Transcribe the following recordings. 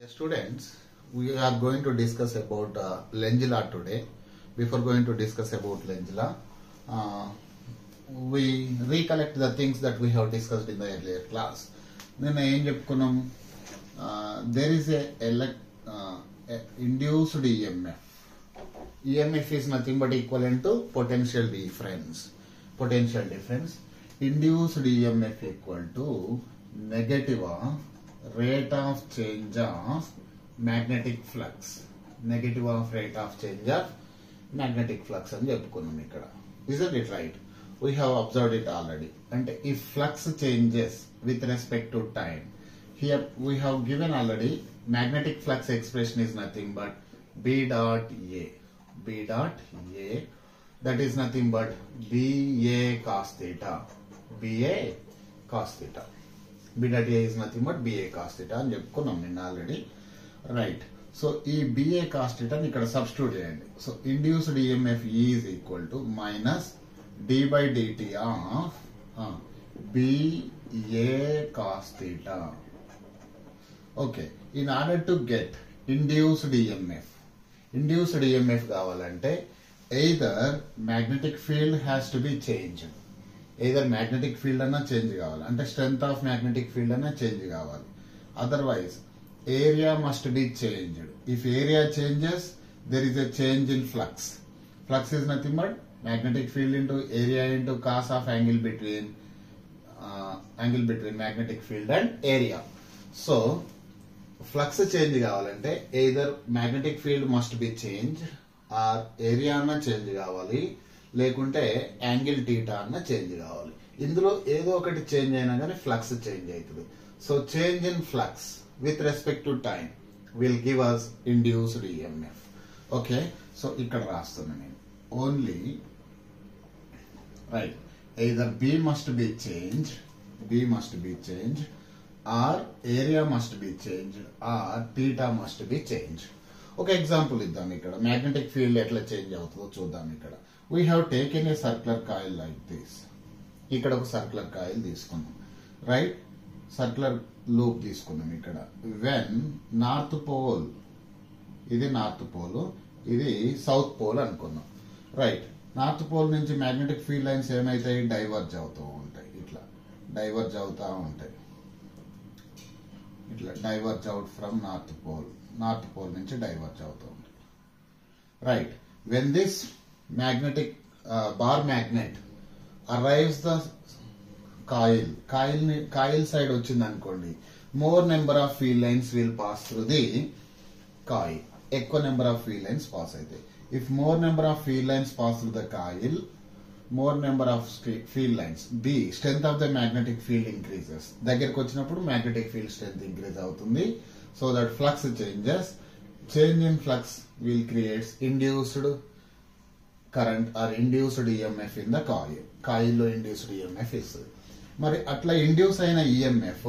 Students, we are going to discuss about Lengila today. Before going to discuss about Lengila, we recollect the things that we have discussed in the earlier class. Then there is a induced EMF. EMF is nothing but equivalent to potential difference. Potential difference. Induced EMF equal to negative rate of change of magnetic flux. Negative of rate of change of magnetic flux అని చెప్పుకున్నాం ఇక్కడ. Isn't it right? We have observed it already. And if flux changes with respect to time, here we have given already magnetic flux expression is nothing but B dot A. B dot A, that is nothing but BA cos theta. BA cos theta. B dot A is nothing but BA cos theta అని చెప్పుకున్నాం నిన్న already. Right. So ఈ BA cos theta ని ఇక్కడ substitute చేయండి. So induced EMF is equal to minus d by dt of BA cos theta. Okay. In order to get induced EMF, induced EMF కావాలంటే either magnetic field has to be change. Either magnetic field అన్నా change కావాలి, అంటే strength of magnetic field అన్నా change కావాలి. Otherwise area must be changed. If area changes there is a change in flux. Flux is nothing but magnetic field into area into cos of angle between magnetic field and area. So flux change కావాలంటే either magnetic field must be changed or area అన్న change కావాలి, లేకుంటే angle theta అన్న change కావాలి. ఇందులో ఏదో ఒకటి change అయినా కానీ ఫ్లక్స్ చేంజ్ అవుతుంది. So change in flux with respect to time will give us induced EMF. Okay. So ఇక్కడ రాస్తున్నా నేను only right, either B must be changed or area must be changed or theta must be changed. ఒక example ఇద్దాం. ఇక్కడ magnetic field ఎట్లా change అవుతుందో చూద్దాం. ఇక్కడ we have taken a circular coil like this. ఇక్కడ ఒక సర్క్యులర్ కాయిల్ తీసుకున్నాం. రైట్, సర్క్యులర్ లూప్ తీసుకున్నాం. ఇక్కడ వెన్ నార్త్ పోల్, ఇది నార్త్ పోల్, ఇది సౌత్ పోల్ అనుకున్నాం. రైట్, నార్త్ పోల్ నుంచి మ్యాగ్నెటిక్ ఫీల్డ్ లైన్స్ ఏమైతాయి, డైవర్జ్ అవుతూ ఉంటాయి. ఇట్లా డైవర్జ్ అవుతా ఉంటాయి. ఇట్లా diverge out from north pole, north pole నుంచి డైవర్జ్ అవుతూ ఉంటాయి. Right, when this magnetic bar magnet arrives the coil side వచ్చింది అనుకోండి, more number of field lines will pass through the coil. ఎక్కువ number of field lines pass అవుతాయి. If more number of field lines pass through the coil, more number of field lines, B, strength of the magnetic field increases. దగ్గరికి వచ్చినప్పుడు magnetic field strength increase అవుతుంది. So that flux changes. Change in flux will create induced current or induced EMF in the coil. Coil లో induced EMF ఇస్తుంది. మరి అట్లా induce అయిన EMF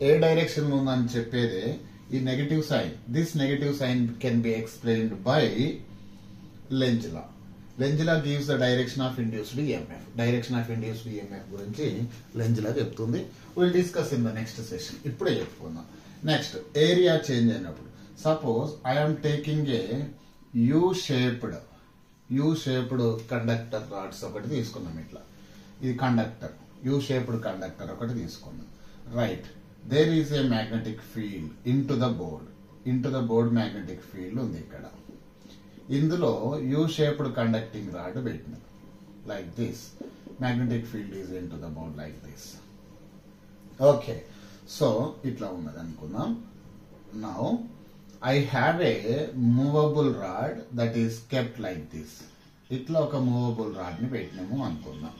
ఏ direction లో ఉందని చెప్పేదే ఈ negative sign. This negative sign can be explained by Lenz law. Lenz law gives the direction of induced EMF. Direction of induced EMF గురించి Lenz law చెప్తుంది. We'll discuss in the next session. ఇప్పుడే చెప్పుకుందాం. Next, area change అయినప్పుడు suppose I am taking a U shaped conductor rods ఒకటి తీసుకున్నాం. ఇట్లా ఇది conductor, you shaped conductor ఒకటి తీసుకున్నాం. Right, there is a magnetic field into the board magnetic field ఉంది. ఇక్కడ ఇందులో యూ షేప్డ్ కండక్టింగ్ రాడ్ పెట్టిన like this. Magnetic field is into the board like this. Okay, so ఇట్లా ఉన్నది అనుకుందాం. Now I have a movable rod that is kept like this. ఇట్లా ఒక movable rod ని పెట్టినాము అనుకుందాం.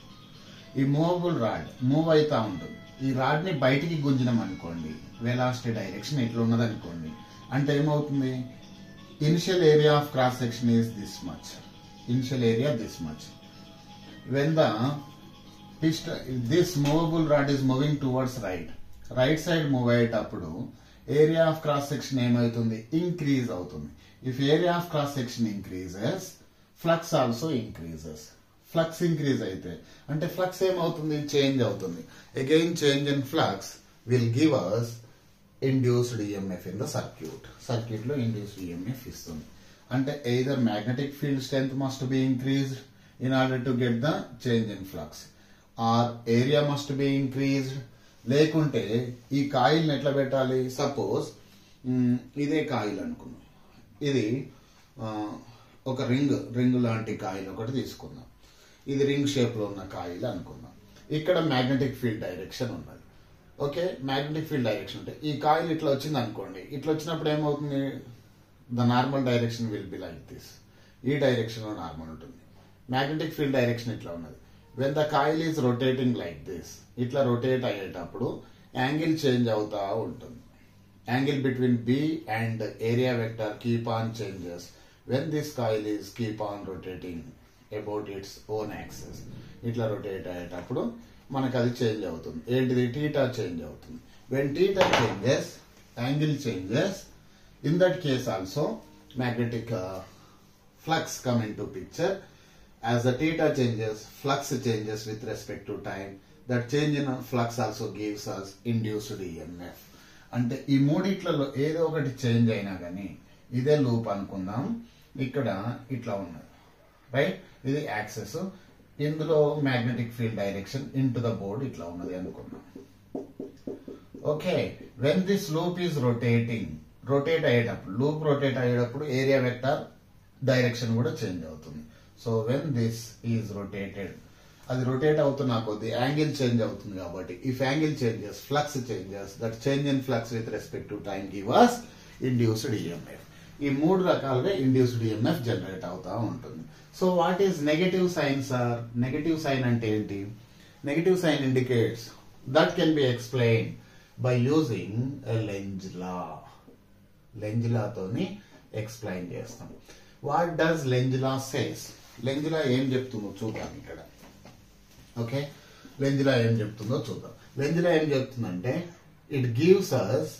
ఈ మూవబుల్ రాడ్ మూవ్ అవుతా ఉంటుంది. ఈ రాడ్ ని బయటికి గుంజినాం అనుకోండి, వెలాసిటీ డైరెక్షన్ ఇట్లా ఉన్నది అనుకోండి, అంటే ఏమవుతుంది, initial area of cross section is this much. Initial area this much. When the this movable rod is moving towards right side move అయ్యేటప్పుడు area of cross section ఏమవుతుంది, increase అవుతుంది. If area of cross section increases, flux also increases. Flux increase అయితే అంటే flux ఏమవుతుంది, change అవుతుంది. Again change in flux will give us induced EMF in the circuit లో induced EMF ఇస్తుంది. అంటే either magnetic field strength must be increased in order to get the change in flux, or area must be increased. లేకుంటే ఈ కాయిల్ని ఎట్లా పెట్టాలి? Suppose ఇదే coil అనుకున్నాం, ఇది ఒక రింగ్ లాంటి కాయిల్ ఒకటి తీసుకుందాం. ఇది రింగ్ షేప్ లో ఉన్న కాయిల్ అనుకుందాం. ఇక్కడ మ్యాగ్నెటిక్ ఫీల్డ్ డైరెక్షన్ ఉన్నది. ఓకే, మ్యాగ్నెటిక్ ఫీల్డ్ డైరెక్షన్ అంటే ఈ కాయిల్ ఇట్లా వచ్చింది అనుకోండి. ఇట్లా వచ్చినప్పుడు ఏమవుతుంది? The normal direction will be like this. ఈ డైరెక్షన్ లో నార్మల్ ఉంటుంది. మ్యాగ్నెటిక్ ఫీల్డ్ డైరెక్షన్ ఇట్లా ఉన్నది. When the coil is rotating like this, ఇట్లా రొటేట్ అయ్యేటప్పుడు యాంగిల్ చేంజ్ అవుతా ఉంటుంది. Angle between B and area vector keep on changes when this coil is keep on rotating about its own axis. ఇట్లా rotate అయ్యేటప్పుడు మనకు అది change అవుతుంది. ఏంటిది? టీటా చేంజ్ అవుతుంది. When theta changes, angle changes. In that case also magnetic flux come into picture. As the theta changes, flux changes with respect to time. That change in flux also gives us induced EMF. అంటే ఈ మూడిట్లలో ఏదో ఒకటి change అయినా కానీ ఇదే loop అనుకుందాం. ఇక్కడ ఇట్లా ఉన్నది, రైట్? ఇది యాక్సెస్. ఇందులో magnetic field direction in to the board ఇట్లా ఉన్నది అనుకుందాం. Okay, when this loop is rotate అయ్యేటప్పుడు, లూప్ రొటేట్ అయ్యేటప్పుడు ఏరియా వెక్టర్ డైరెక్షన్ కూడా చేంజ్ అవుతుంది. So when this is rotated, అది రొటేట్ అవుతున్న కొద్ది యాంగిల్ చేంజ్ అవుతుంది. కాబట్టి if angle changes, flux changes, that change in flux with respect to time give us induced EMF. ఈ మూడు రకాలుగా ఇండ్యూస్డ్ ఈఎంఎఫ్ జనరేట్ అవుతా ఉంటుంది. So what is negative sign sir? Negative sign అంటే ఏంటి? Negative sign indicates that can be explain by using Lenz law. Lenz లాతోని explain చేస్తాం. What does Lenz law says? Lenz law ఏం చెప్తుందో చూద్దాం ఇక్కడ. ఓకే, లెంజ్ లా ఏం చెప్తుందో చూద్దాం. లెంజ్ లా ఏం చెప్తుందంటే it gives us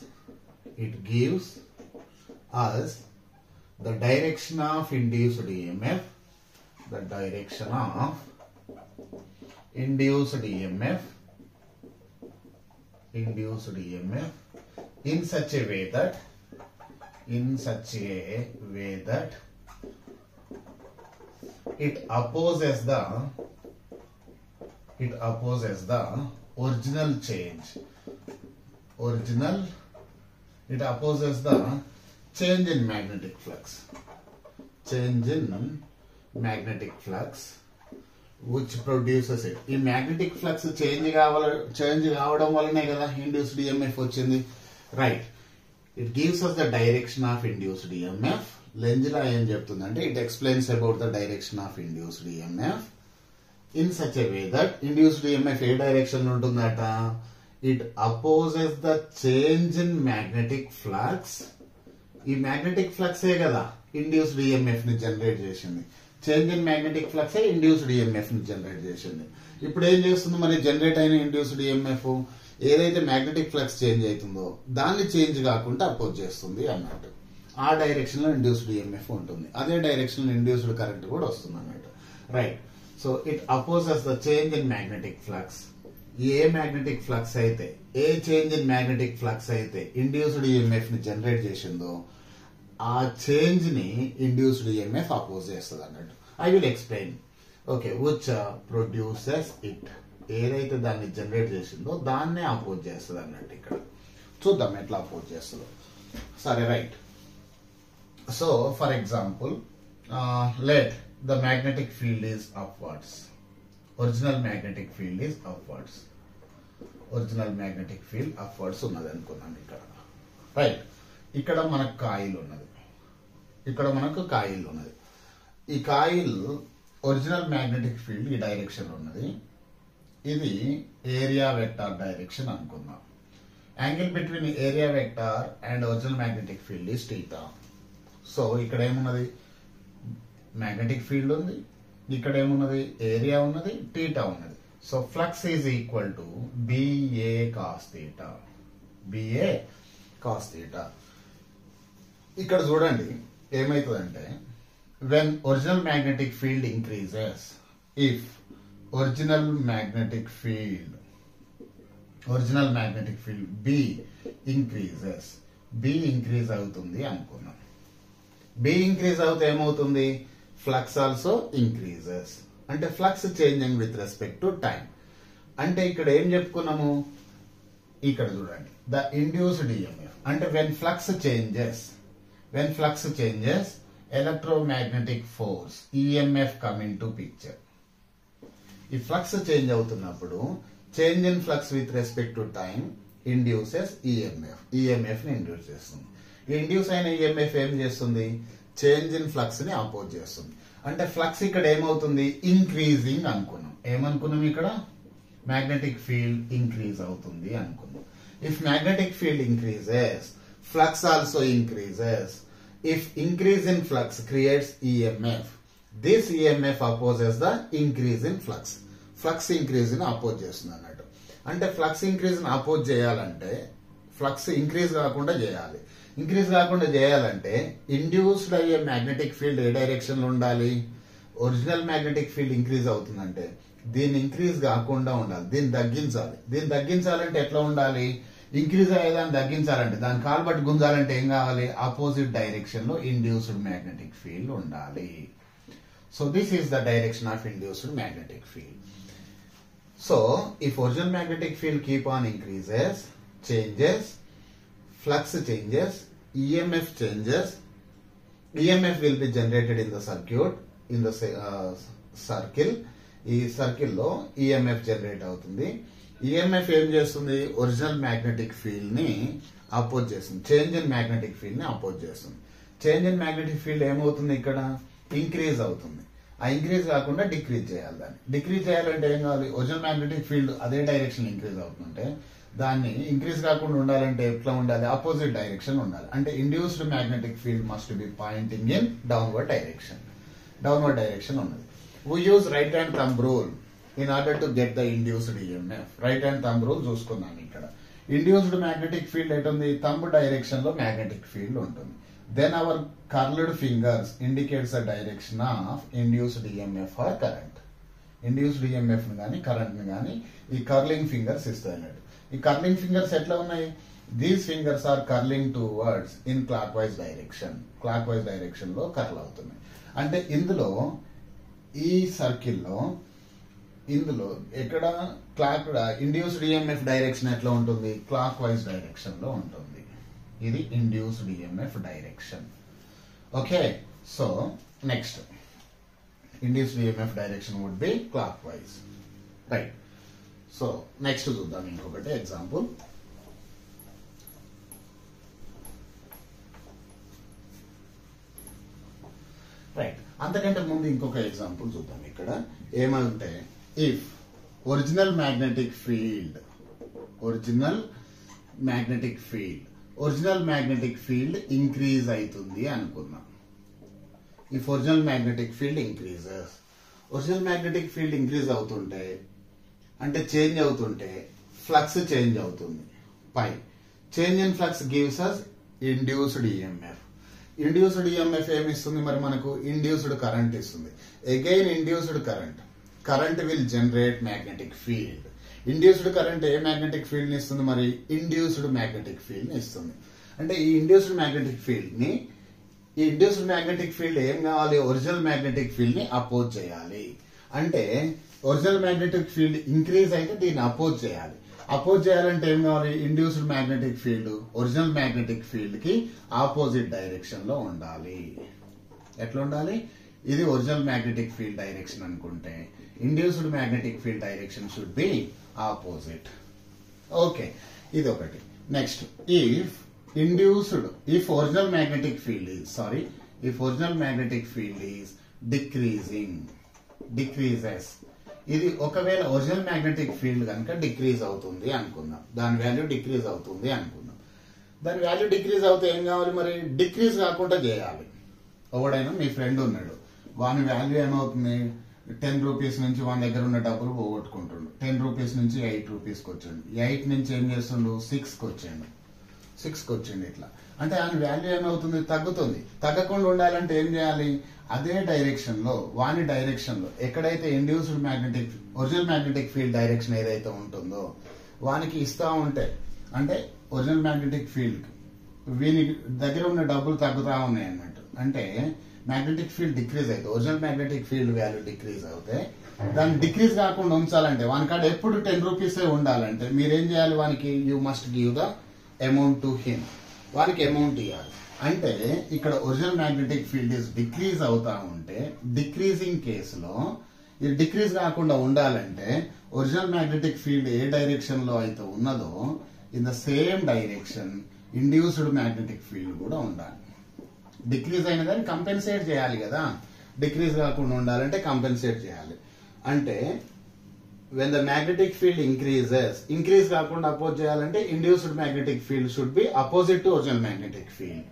the direction of induced EMF, the direction of induced EMF in such a way that it opposes the original change. It opposes the change in magnetic flux. Which produces it. ఈ magnetic flux change కావడం వల్లనే కదా induced EMF వచ్చింది, right? It gives us the direction of induced EMF. Lenz law ఏం చెప్తుందంటే it explains about the direction of induced EMF in such a way that induced EMF ఏ direction లో ఉంటుందట? It opposes the change in magnetic flux. ఈ magnetic ఫ్లక్సే కదా induced EMF ని generate చేసింది. Change in magnetic flux induced EMF ని generate చేసింది. ఇప్పుడు ఏం చేస్తుంది మరి? జనరేట్ అయిన ఇండ్యూస్డ్ ఈఎంఎఫ్ ఏదైతే మ్యాగ్నెటిక్ ఫ్లక్స్ చేంజ్ అవుతుందో దాన్ని చేంజ్ కాకుండా అపోజ్ చేస్తుంది అన్నట్టు. ఆ డైరెక్షన్ లో ఇండ్యూస్డ్ ఈఎంఎఫ్ ఉంటుంది. అదే డైరెక్షన్ లో ఇండ్యూస్డ్ కరెంట్ కూడా వస్తుంది అన్నట్టు, right? So it opposes the change in magnetic flux. A magnetic flux అయితే, ఏ చేంజ్ ఇన్ మ్యాగ్నెటిక్ ఫ్లక్స్ అయితే ఇండ్యూస్డ్ ఈఎంఎఫ్ ని జనరేట్ చేసిందో ఆ చేంజ్ ని ఇండ్యూస్డ్ ఈఎంఎఫ్ అపోజ్ చేస్తుంది అన్నట్టు. I will explain. Okay, which produces it. ఏదైతే దాన్ని జనరేట్ చేసిందో దాన్నే అపోజ్ చేస్తుంది అన్నట్టు. ఇక్కడ చూద్దాం ఎట్లా అపోజ్ చేస్తుందో. సరే, right. So for example, let the magnetic field is upwards. Original magnetic field is upwards. Original magnetic field upwards ఉన్నది అనుకున్నాను ఇక్కడ, రైట్? ఇక్కడ మనకు కాయిల్ ఉన్నది, ఈ కాయిల్ ఒరిజినల్ మ్యాగ్నెటిక్ ఫీల్డ్ ఈ డైరెక్షన్ ఉన్నది. ఇది ఏరియా వెక్టార్ డైరెక్షన్ అనుకుందాం. Angle between area vector and original magnetic field is theta. So ఇక్కడ ఏమున్నది? మ్యాగ్నెటిక్ ఫీల్డ్ ఉంది, ఇక్కడ ఏమున్నది? ఏరియా ఉన్నది, టీటా ఉన్నది. So flux is equal to BA cos theta. ఇక్కడ చూడండి ఏమైతుందంటే, when original magnetic field increases, if original magnetic field B increases. B increase అవుతుంది అనుకున్నాం. బి ఇంక్రీజ్ అవుతే ఏమవుతుంది? Flux also increases. అంటే flux changing with respect to time. అంటే ఇక్కడ ఏం చెప్పుకున్నాము? ఇక్కడ చూడండి, ద ఇండ్యూస్డ్ ఈఎంఎఫ్ అంటే when flux changes electromagnetic force EMF come into picture. ఈ ఫ్లక్స్ చేంజ్ అవుతున్నప్పుడు change in flux with respect to time induces EMF. EMF ని ఇండ్యూస్ చేస్తుంది. ఈ ఇండ్యూస్ అయిన ఈఎంఎఫ్ ఏం చేస్తుంది? చేంజ్ ఇన్ ఫ్లక్స్ ని అపోజ్ చేస్తుంది. అంటే ఫ్లక్స్ ఇక్కడ ఏమవుతుంది? ఇంక్రీజింగ్ అనుకున్నాం. ఏమనుకున్నాం ఇక్కడ? మ్యాగ్నెటిక్ ఫీల్డ్ ఇంక్రీజ్ అవుతుంది అనుకున్నాం. If magnetic field increases, flux also increases. If increase in flux creates EMF, this EMF opposes the increase in flux. Flux increase ని అపోజ్ చేస్తుంది అన్నట్టు. అంటే ఫ్లక్స్ ఇంక్రీజ్ ని అపోజ్ చేయాలంటే ఫ్లక్స్ ఇంక్రీజ్ కాకుండా చేయాలి. ఇంక్రీజ్ కాకుండా చేయాలంటే ఇండ్యూస్డ్ అయ్యే మ్యాగ్నెటిక్ ఫీల్డ్ ఏ డైరెక్షన్ లో ఉండాలి? ఒరిజినల్ మ్యాగ్నెటిక్ ఫీల్డ్ ఇంక్రీజ్ అవుతుందంటే దీన్ని ఇంక్రీజ్ కాకుండా ఉండాలి, దీన్ని తగ్గించాలి. దీన్ని తగ్గించాలంటే ఎట్లా ఉండాలి? ఇంక్రీజ్ అయ్యేదాన్ని తగ్గించాలంటే దాని కాలు బట్టి గుంజాలంటే ఏం కావాలి? ఆపోజిట్ డైరెక్షన్ లో ఇండ్యూస్డ్ మ్యాగ్నెటిక్ ఫీల్డ్ ఉండాలి. So this is the direction of induced magnetic field. So, if original magnetic field keep on changes, flux changes, EMF changes, EMF will be generated in the circuit, in the circle. ఈ circle లో EMF generate అవుతుంది. EMF ఏం చేస్తుంది? Original magnetic field ని oppose చేస్తుంది. Change in magnetic field ని oppose చేస్తుంది. Change in magnetic field ఏమవుతుంది? ఇక్కడ ఇంక్రీజ్ అవుతుంది. ఆ ఇంక్రీజ్ కాకుండా డిక్రీజ్ చేయాలి. దాన్ని డిక్రీజ్ చేయాలంటే ఏం కావాలి? ఒరిజినల్ మ్యాగ్నెటిక్ ఫీల్డ్ అదే డైరెక్షన్ ఇంక్రీజ్ అవుతుంటే దాన్ని ఇంక్రీజ్ కాకుండా ఉండాలంటే ఎట్లా ఉండాలి? ఆపోజిట్ డైరెక్షన్ ఉండాలి. అంటే induced magnetic field must be pointing in downward direction. Downward direction ఉన్నది. We use right hand thumb rule in order to get the induced EMF. Right hand thumb rule చూసుకున్నాం. ఇక్కడ induced magnetic field ఎటుంది? Thumb direction లో magnetic field ఉంటుంది. Then our curled fingers indicates the direction of induced EMF or current. Induced EMF ని గాని current ని గాని ఈ కర్లింగ్ ఫింగర్స్ ఇస్తాయి అన్నట్టు. ఈ కర్లింగ్ ఫింగర్స్ ఎట్లా ఉన్నాయి? These fingers are curling towards in clockwise direction. Clockwise direction లో కర్ల్ అవుతున్నాయి. అంటే ఇందులో ఈ సర్కిల్లో ఇందులో ఎక్కడ క్లాక్ ఇండ్యూస్డ్ ఈఎంఎఫ్ డైరెక్షన్ ఎట్లా ఉంటుంది? క్లాక్ వైజ్ డైరెక్షన్ లో ఉంటుంది. ఇది induced EMF direction. Okay, so next induced EMF direction would be clockwise, right. So next చూద్దాం ఇంకొకటి ఎగ్జాంపుల్. రైట్, అంతకంటే ముందు ఇంకొక ఎగ్జాంపుల్ చూద్దాం. ఇక్కడ ఏమంటే if original magnetic field increase అవుతుంది అనుకున్నాం. If original magnetic field increases, original magnetic field increase అవుతుంటే అంటే చేంజ్ అవుతుంటే ఫ్లక్స్ చేంజ్ అవుతుంది. పై change in flux gives us induced EMF. Induced EMF ఏమి ఇస్తుంది? మరి మనకు ఇండ్యూస్డ్ కరెంట్ ఇస్తుంది. Again induced current will generate magnetic field. Induced current ఏ మ్యాగ్నెటిక్ ఫీల్డ్ ని ఇస్తుంది? మరి ఇండ్యూస్డ్ మ్యాగ్నెటిక్ ఫీల్డ్ ని ఇస్తుంది. అంటే ఈ ఇండ్యూస్డ్ మ్యాగ్నెటిక్ ఫీల్డ్ ఏం కావాలి? ఒరిజినల్ మ్యాగ్నెటిక్ ఫీల్డ్ ని అపోజ్ చేయాలి. అంటే ఒరిజినల్ మ్యాగ్నెటిక్ ఫీల్డ్ ఇంక్రీజ్ అయితే దీన్ని అపోజ్ చేయాలి. అపోజ్ చేయాలంటే ఏం కావాలి? Induced magnetic field original magnetic field కి ఆపోజిట్ డైరెక్షన్ లో ఉండాలి. ఎట్లా ఉండాలి? ఇది ఒరిజినల్ మ్యాగ్నెటిక్ ఫీల్డ్ డైరెక్షన్ అనుకుంటే induced magnetic field direction should be opposite. Okay, ఇది ఒకటి. Next, if original magnetic field is decreases, ఇది ఒకవేళ ఒరిజినల్ మ్యాగ్నెటిక్ ఫీల్డ్ కనుక డిక్రీజ్ అవుతుంది అనుకుందాం. దాని వాల్యూ డిక్రీజ్ అవుతుంది అనుకుందాం. దాని వాల్యూ డిక్రీజ్ అవుతే ఏం కావాలి? మరి డిక్రీజ్ కాకుండా చేయాలి. ఎవడైనా మీ ఫ్రెండ్ ఉన్నాడు, వాని వాల్యూ ఏమవుతుంది? 10 రూపీస్ నుంచి వాని దగ్గర ఉన్న డబ్బులు పోగొట్టుకుంటుండు. 10 రూపీస్ నుంచి 8 రూపీస్కి వచ్చాడు. 8 నుంచి ఏం చేస్తుండు? 6కి వచ్చాడు. ఇట్లా అంటే ఆయన వాల్యూ ఏమవుతుంది? తగ్గుతుంది. తగ్గకుండా ఉండాలంటే ఏం చేయాలి? అదే డైరెక్షన్ లో, వాని డైరెక్షన్ లో ఎక్కడైతే induced original magnetic field direction ఏదైతే ఉంటుందో వానికి ఇస్తా ఉంటే, అంటే ఒరిజినల్ మ్యాగ్నెటిక్ ఫీల్డ్ వీని దగ్గర ఉన్న డబ్బులు తగ్గుతా ఉన్నాయి అన్నట్టు. అంటే మ్యాగ్నెటిక్ ఫీల్డ్ డిక్రీజ్ అయితే original magnetic field value decrease అవుతే దాన్ని డిక్రీజ్ కాకుండా ఉంచాలంటే వాని కాడ ఎప్పుడు 10 రూపీసే ఉండాలంటే మీరేం చేయాలి, వానికి you must give the amount to him, వానికి అమౌంట్ ఇవ్వాలి. అంటే ఇక్కడ original magnetic field is decrease అవుతా ఉంటే డిక్రీజింగ్ కేసులో ఇది డిక్రీజ్ కాకుండా ఉండాలంటే ఒరిజినల్ మ్యాగ్నెటిక్ ఫీల్డ్ ఏ డైరెక్షన్ లో అయితే ఉన్నదో in the same direction induced magnetic field కూడా ఉండాలి. డిక్రీజ్ అయిన దాన్ని కంపెన్సేట్ చేయాలి కదా, డిక్రీజ్ కాకుండా ఉండాలంటే కంపెన్సేట్ చేయాలి. అంటే when the magnetic field increase కాకుండా అపోజ్ చేయాలంటే induced magnetic field should be opposite to original magnetic field.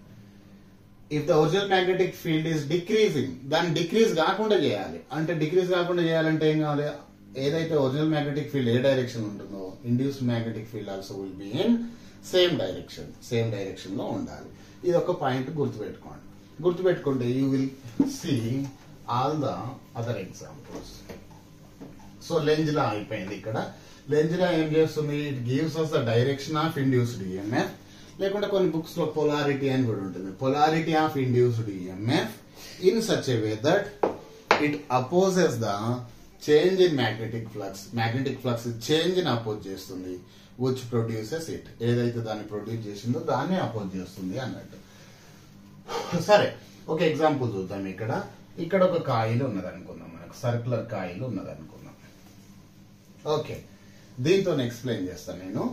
If the original magnetic field is decreasing, దాన్ని డిక్రీజ్ కాకుండా చేయాలి. అంటే డిక్రీజ్ కాకుండా చేయాలంటే ఏం కావాలి, ఏదైతే ఒరిజినల్ మ్యాగ్నెటిక్ ఫీల్డ్ ఏ డైరెక్షన్ ఉంటుందో induced magnetic field also will be in same direction లో ఉండాలి. ఇది ఒక పాయింట్ గుర్తుపెట్టుకుంటే you will see all the other examples. So Lenz లా అయిపోయింది. ఇక్కడ లెంజ్ లా ఏం చేస్తుంది, it gives us the direction of induced EMF, లేకుంటే కొన్ని బుక్స్ లో పొలారిటీ అని కూడా ఉంటుంది. Polarity of induced EMF in such a way that it opposes the change in magnetic flux change ని అపోజ్ చేస్తుంది, విచ్ ప్రొడ్యూసెస్ ఇట్, ఏదైతే దాన్ని ప్రొడ్యూస్ చేసిందో దాన్ని అపోజ్ చేస్తుంది అన్నట్టు. సరే, ఒక ఎగ్జాంపుల్ చూద్దాం. ఇక్కడ ఒక కాయిల్ ఉన్నది అనుకుందాం, మనకు సర్క్యులర్ కాయిల్ ఉన్నది అనుకుందాం. ఓకే, దీంతో ఎక్స్ప్లెయిన్ చేస్తాను నేను,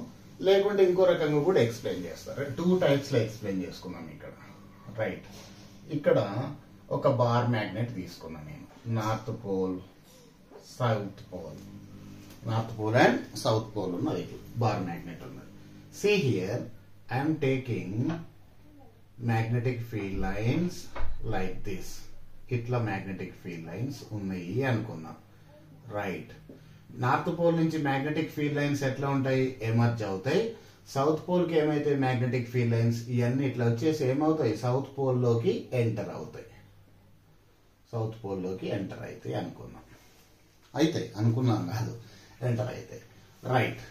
లేకుంటే ఇంకో రకంగా కూడా ఎక్స్ప్లెయిన్ చేస్తారు. 2 టైప్స్ లో ఎక్స్ప్లెయిన్ చేసుకున్నాం ఇక్కడ. రైట్, ఇక్కడ ఒక బార్ మ్యాగ్నెట్ తీసుకున్నాం నేను, north pole and south pole ఉన్నది, బార్ మ్యాగ్నెట్ ఉన్నది. See here I'm taking magnetic field lines like this. ఇట్లా మ్యాగ్నెటిక్ ఫీల్డ్ లైన్స్ ఉన్నాయి అనుకుందాం. రైట్, నార్త్ పోల్ నుంచి మ్యాగ్నెటిక్ ఫీల్డ్ లైన్స్ ఎట్లా ఉంటాయి, ఎమర్జ్ అవుతాయి. సౌత్ పోల్ కి ఏమైతే మ్యాగ్నెటిక్ ఫీల్డ్ లైన్స్ ఇవన్నీ ఇట్లా వచ్చేసి ఏమవుతాయి, సౌత్ పోల్ లోకి ఎంటర్ అవుతాయి అనుకున్నాం. అనుకున్నాం కాదు, ఎంటర్ అవుతాయి. రైట్,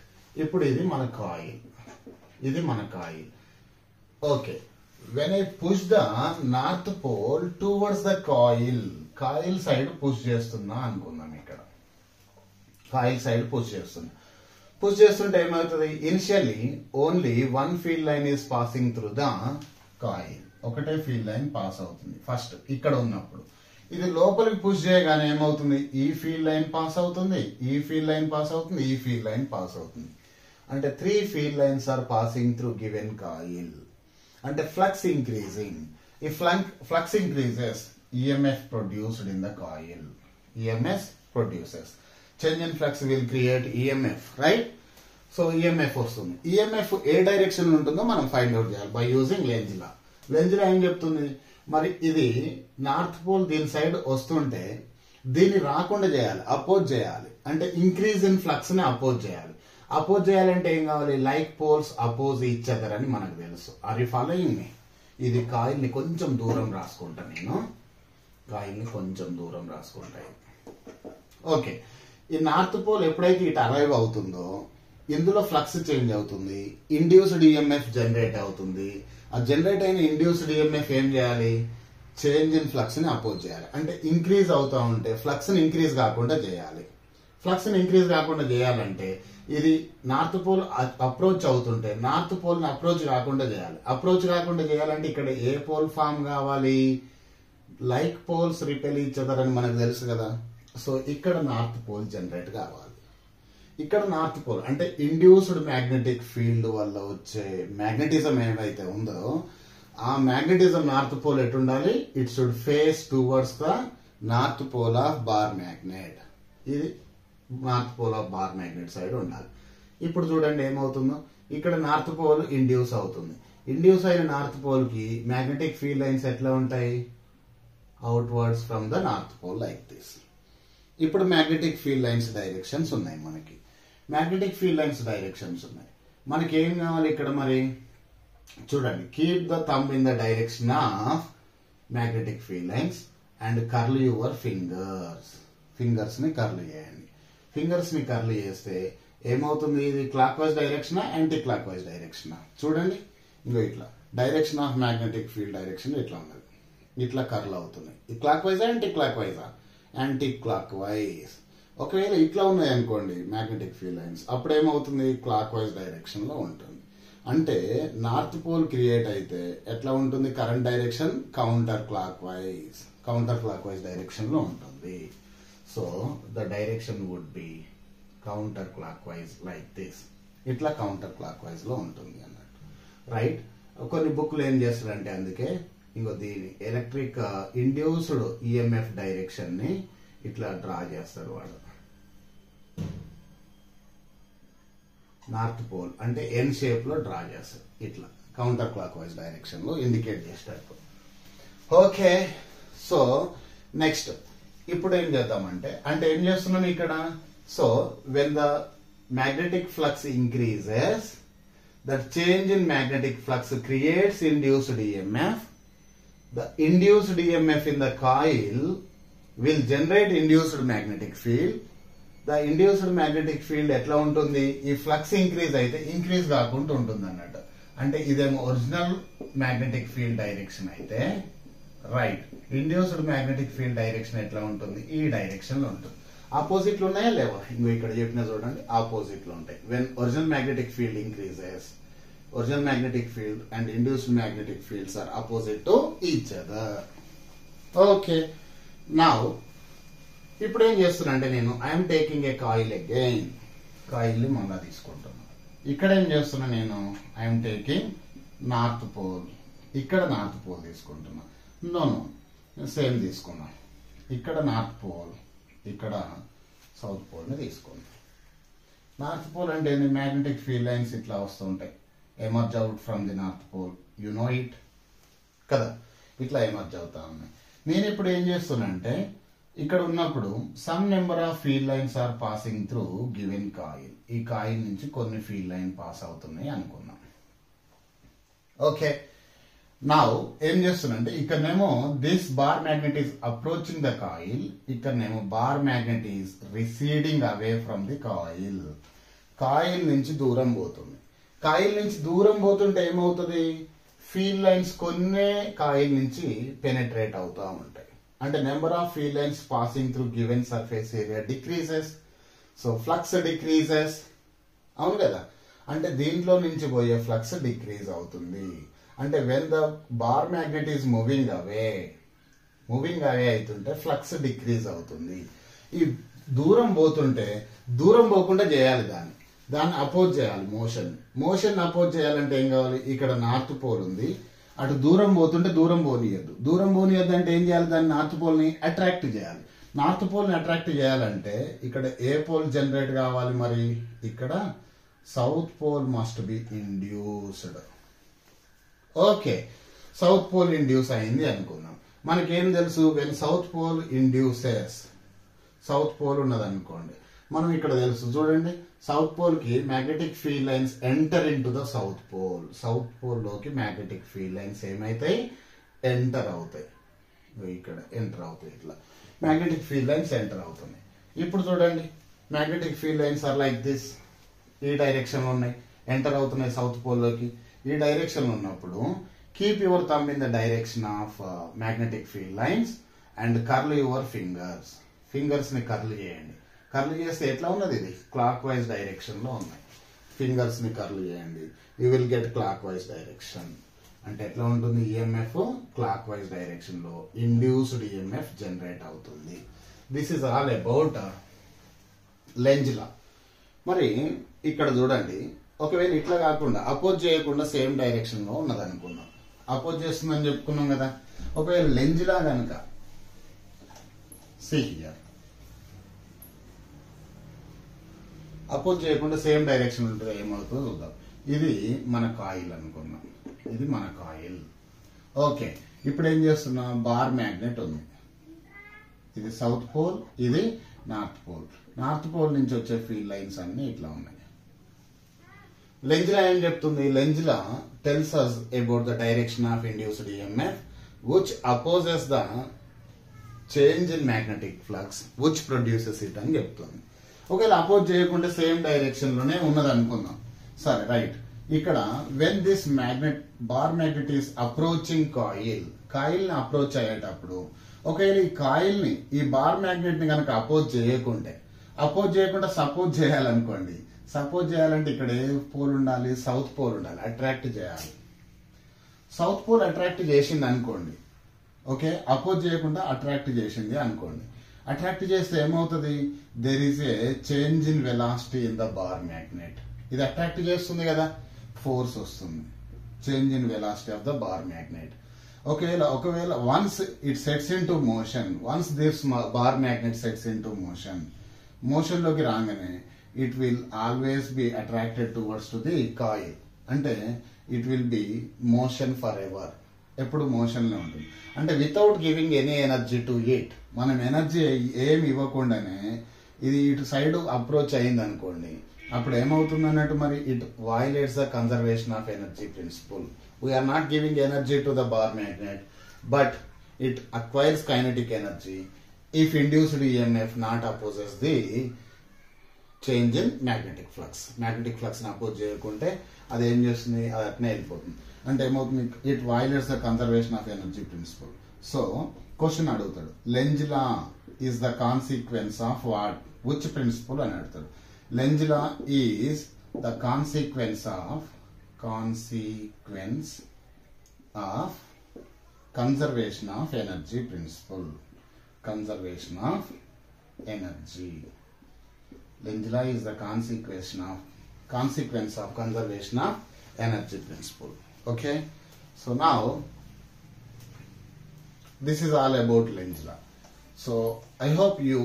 ఇప్పుడు ఇది మన coil. Okay, when I push the north pole towards the coil side push చేస్తున్నా అనుకుందాం. ఇక్కడ కాయిల్ సైడ్ పుష్ చేస్తుంటే ఏమవుతుంది, initially only 1 field line is passing through the coil. ఒకటే ఫీల్డ్ లైన్ పాస్ అవుతుంది ఫస్ట్ ఇక్కడ ఉన్నప్పుడు. ఇది లోపలికి పుష్ చేయగానే ఏమవుతుంది, ఈ ఫీల్డ్ లైన్ పాస్ అవుతుంది, ఈ ఫీల్డ్ లైన్ పాస్ అవుతుంది, ఈ ఫీల్డ్ లైన్ పాస్ అవుతుంది. అంటే 3 field lines are passing through given coil. అంటే ఫ్లక్స్ ఇంక్రీజింగ్. ఈ flux increases, EMF produced in the coil. EMF produces. Change in flux will create EMF, right? So EMF వస్తుంది. EMF ఏ direction ఉంటుందో మనం find out చేయాలి by using Lenz law. Lenz law ఏం చెప్తుంది, మరి ఇది నార్త్ పోల్ దీని సైడ్ వస్తుంటే దీన్ని రాకుండా చేయాలి, అపోజ్ చేయాలి. అంటే ఇంక్రీజ్ ఇన్ ఫ్లక్స్ ని అపోజ్ చేయాలంటే ఏం కావాలి, like poles oppose each other అని మనకు తెలుసు. Are you following me? ఇది కాయిల్ ని కొంచెం దూరం రాసుకుంటా నేను, ఓకే, ఈ నార్త్ పోల్ ఎప్పుడైతే ఇటు అరైవ్ అవుతుందో ఇందులో ఫ్లక్స్ చేంజ్ అవుతుంది, ఇండ్యూస్డ్ ఈఎంఎఫ్ జనరేట్ అవుతుంది. ఆ జనరేట్ అయిన ఇండ్యూస్డ్ ఈఎంఎఫ్ ఏం చేయాలి, చేంజ్ ఇన్ ఫ్లక్స్ ని అపోజ్ చేయాలి. అంటే ఇంక్రీజ్ అవుతా ఉంటే ఫ్లక్స్ ని ఇంక్రీజ్ కాకుండా చేయాలి. ఫ్లక్స్ ని ఇంక్రీజ్ కాకుండా చేయాలంటే ఇది నార్త్ పోల్ అప్రోచ్ అవుతుంటే నార్త్ పోల్ ని అప్రోచ్ కాకుండా చేయాలంటే ఇక్కడ ఏ పోల్ ఫామ్ కావాలి, like poles repel each other అని మనకు తెలుసు కదా. సో ఇక్కడ నార్త్ పోల్ జనరేట్ కావాలి. ఇక్కడ నార్త్ పోల్ అంటే ఇండ్యూస్డ్ మ్యాగ్నెటిక్ ఫీల్డ్ వల్ల వచ్చే మ్యాగ్నెటిజం ఏమైతే ఉందో ఆ మ్యాగ్నెటిజం నార్త్ పోల్ ఎటు ఉండాలి, it should face towards the north pole of bar magnet. ఇది north pole of bar magnet side ఉండాలి. ఇప్పుడు చూడండి ఏమవుతుందో, ఇక్కడ నార్త్ పోల్ ఇండ్యూస్ అవుతుంది. ఇండ్యూస్ అయిన నార్త్ పోల్ కి మ్యాగ్నెటిక్ ఫీల్డ్ లైన్స్ ఎట్లా ఉంటాయి, outwards from the north pole like this. ఇప్పుడు మ్యాగ్నెటిక్ ఫీల్డ్ లైన్స్ డైరెక్షన్స్ ఉన్నాయి. మనకి ఏం కావాలి ఇక్కడ మరి చూడండి, keep the thumb in the direction of magnetic field lines and curl your fingers ని కర్ల్ చేయండి. ఫింగర్స్ ని కర్ల్ చేస్తే ఏమవుతుంది, ఇది clock wise direction anti clock wise direction చూడండి. ఇంకో ఇట్లా direction of magnetic field direction ఇట్లా ఉన్నది, ఇట్లా కర్ల్ అవుతున్నాయి. ఈ క్లాక్ వైజా యాంటీ క్లాక్ వైజా? Anti clock wise. ఒకవేళ ఇట్లా ఉన్నాయి అనుకోండి మ్యాగ్నెటిక్ ఫీల్డ్ లైన్స్, అప్పుడు ఏమవుతుంది, క్లాక్ వైజ్ డైరెక్షన్ లో ఉంటుంది. అంటే నార్త్ పోల్ క్రియేట్ అయితే ఎట్లా ఉంటుంది, current direction counter clock wise direction లో ఉంటుంది. So the direction would be counter clockwise like this. ఇట్లా కౌంటర్ క్లాక్ వైజ్ లో ఉంటుంది అన్నట్టు, రైట్. కొన్ని బుక్లు ఏం చేస్తారంటే అందుకే ఇంకో దీని ఎలక్ట్రిక్ ఇండ్యూస్డ్ ఈఎంఎఫ్ డైరెక్షన్ ని ఇట్లా డ్రా చేస్తారు వాడు. నార్త్ పోల్ అంటే ఎన్ షేప్ లో డ్రా చేస్తారు, ఇట్లా కౌంటర్ క్లాక్ వైజ్ డైరెక్షన్ లో ఇండికేట్ చేస్తారు. ఓకే, సో నెక్స్ట్ ఇప్పుడు ఏం చేద్దామంటే, అంటే ఏం చేస్తున్నాం ఇక్కడ, so when the magnetic flux increases, that change in magnetic flux creates induced EMF. The induced EMF in the coil will generate induced magnetic field. The induced magnetic field ఎట్లా ఉంటుంది, ఈ ఫ్లక్స్ ఇంక్రీజ్ అయితే increase కాకుండా ఉంటుంది అన్నట్టు. అంటే ఇదేమో original magnetic field direction అయితే, right, induced magnetic field direction ఎట్లా ఉంటుంది, ఈ డైరెక్షన్ లో ఉంటుంది. ఆపోజిట్ లో ఉన్నాయా లేవా, ఇంకో ఇక్కడ చెప్పిన చూడండి, ఆపోజిట్ లో ఉంటాయి. When original magnetic field increases, original magnetic field and induced magnetic fields are opposite to each other. Okay, now ఇప్పుడు ఏం చేస్తున్నా అంటే నేను I'm taking a coil again, coil ని మళ్ళా తీసుకుంటున్నాను. ఇక్కడ ఏం చేస్తున్నా నేను, ఐఎమ్ టేకింగ్ నార్త్ పోల్, ఇక్కడ నార్త్ పోల్ తీసుకుంటున్నా. నో సేమ్ తీసుకున్నా, ఇక్కడ నార్త్ పోల్, ఇక్కడ సౌత్ పోల్ ని తీసుకున్నా. నార్త్ పోల్ అంటే మ్యాగ్నెటిక్ ఫీల్డ్ లైన్స్ ఇట్లా వస్తుంటాయి, emerge out from the north pole, you know it కదా, ఇట్లా ఎమర్జ్ అవుతా ఉన్నాయి. నేను ఇప్పుడు ఏం చేస్తున్నా అంటే, ఇక్కడ ఉన్నప్పుడు some number of field lines are passing through given coil, ఈ కాయిల్ నుంచి కొన్ని ఫీల్డ్ లైన్ పాస్ అవుతున్నాయి అనుకున్నాం. ఓకే, నౌ ఏం చేస్తున్నంటే ఇక్కడనేమో this bar magnet is approaching the coil, ఇక్కడనేమో bar magnet is receding away from the coil. Coil నుంచి దూరం పోతుంది. కాయిల్ నుంచి దూరం పోతుంటే ఏమవుతుంది, ఫీల్డ్ లైన్స్ కొన్నే కాయిల్ నుంచి పెనెట్రేట్ అవుతా ఉంటాయి. అంటే number of field lines passing through given surface area decreases, so flux decreases, అవును కదా. అంటే దీంట్లో నుంచి పోయే ఫ్లక్స్ డిక్రీజ్ అవుతుంది. అంటే when the bar magnet is moving away అవుతుంటే ఫ్లక్స్ డిక్రీజ్ అవుతుంది. ఈ దూరం పోతుంటే దూరం పోకుండా చేయాలి, దాన్ని అపోజ్ చేయాలి. మోషన్ అపోజ్ చేయాలంటే ఏం కావాలి, ఇక్కడ నార్త్ పోల్ ఉంది, అటు దూరం పోతుంటే దూరం పోనీయద్దు అంటే ఏం చేయాలి, దాన్ని నార్త్ పోల్ ని అట్రాక్ట్ చేయాలి. నార్త్ పోల్ ని అట్రాక్ట్ చేయాలంటే ఇక్కడ ఏ పోల్ జనరేట్ కావాలి, మరి ఇక్కడ south pole must be induced. Okay, south pole induce అయింది అనుకుందాం. మనకేం తెలుసు, when south pole induces, south pole ఉన్నది అనుకోండి, మనం ఇక్కడ తెలుసు చూడండి, సౌత్ పోల్ కి magnetic field lines enter into the south pole లోకి మ్యాగ్నెటిక్ ఫీల్డ్ లైన్స్ ఏమైతాయి, ఎంటర్ అవుతాయి. ఇక్కడ ఎంటర్ అవుతాయి, ఇట్లా మ్యాగ్నెటిక్ ఫీల్డ్ లైన్స్ ఎంటర్ అవుతున్నాయి. ఇప్పుడు చూడండి, magnetic field lines are like this, ఈ డైరెక్షన్ లో ఉన్నాయి, ఎంటర్ అవుతున్నాయి సౌత్ పోల్ లోకి. ఈ డైరెక్షన్ లో ఉన్నప్పుడు keep your thumb in the direction of magnetic field lines and curl your fingers ని కర్ల్ చేయండి. కర్ల్ చేస్తే ఎట్లా ఉన్నది, ఇది క్లాక్ వైజ్ డైరెక్షన్ లో ఉన్నాయి. ఫింగర్స్ ని కర్ల్ చేయండి, you will get clock wise direction. అంటే ఎట్లా ఉంటుంది, ఈఎంఎఫ్ క్లాక్ వైజ్ డైరెక్షన్ లో ఇండ్యూస్డ్ ఈఎంఎఫ్ జనరేట్ అవుతుంది. This is all about Lenz law. మరి ఇక్కడ చూడండి, ఒకవేళ ఇట్లా కాకుండా అపోజ్ చేయకుండా సేమ్ డైరెక్షన్ లో ఉన్నది అనుకున్నాం, అపోజ్ చేస్తుందని చెప్పుకున్నాం కదా. ఒకవేళ లెంజ్ లా కనుక హియర్ అపోజ్ చేయకుండా సేమ్ డైరెక్షన్ ఉంటుంది, ఏమవుతుందో చూద్దాం. ఇది మన కాయిల్ అనుకున్నాం, ఇది మన కాయిల్. ఓకే, ఇప్పుడు ఏం చేస్తున్నా, బార్ మ్యాగ్నెట్ ఉంది, ఇది సౌత్ పోల్, ఇది నార్త్ పోల్. నార్త్ పోల్ నుంచి వచ్చే ఫీల్డ్ లైన్స్ అన్ని ఇట్లా ఉన్నాయి. లెంజ్ లా ఏం చెప్తుంది, Lenz law tells us about the direction of induced EMF which opposes the change in magnetic flux which produces it అని చెప్తుంది. ఒకవేళ అపోజ్ చేయకుంటే సేమ్ డైరెక్షన్ లోనే ఉన్నది అనుకుందాం. సరే రైట్. ఇక్కడ when this magnet bar magnet is approaching coil ని అప్రోచ్ అయ్యేటప్పుడు ఒకవేళ ఈ కాయిల్ ని ఈ బార్ మ్యాగ్నెట్ ని కనుక అపోజ్ చేయకుండా సపోజ్ చేయాలనుకోండి. సపోజ్ చేయాలంటే ఇక్కడ ఏ పోల్ ఉండాలి? సౌత్ పోల్ ఉండాలి. అట్రాక్ట్ చేయాలి. సౌత్ పోల్ అట్రాక్ట్ చేసింది అనుకోండి. ఓకే, అపోజ్ చేయకుండా అట్రాక్ట్ చేసింది అనుకోండి. అట్రాక్ట్ చేస్తే ఏమవుతుంది? There is a change in velocity in the bar magnet. ఇది అట్రాక్ట్ చేస్తుంది కదా, ఫోర్స్ వస్తుంది. Change in velocity of the bar magnet. ఒకవేళ once it sets into motion, once this bar magnet sets into motion లోకి రాగానే it will always be attracted towards to the coil. అంటే it will be motion forever, ఎప్పుడు motion లో ఉంటుంది. అంటే without giving any energy to it, మనం energy ఏమి ఇవ్వకుండానే ఇది ఇటు సైడ్ అప్రోచ్ అయింది అనుకోండి, అప్పుడు ఏమవుతుంది అన్నట్టు మరి it violates the conservation of energy principle. We are not giving energy to the bar magnet, but it acquires kinetic energy if induced EMF not opposes the change in magnetic flux. Magnetic flux ని oppose చేయకుంటే అది ఏం చేస్తుంది? అది అట్నే వెళ్ళిపోతుంది. అంటే ఏమవుతుంది? It violates the conservation of energy principle. So question అడుగుతాడు, Lenz law is the consequence of what, which principle అని అడుగుతాడు. Lenz law is the consequence of conservation of energy principle. Conservation of energy. Lenz's law is the consequence of conservation of energy principle. Okay, so now this is all about Lenz's law. So I hope you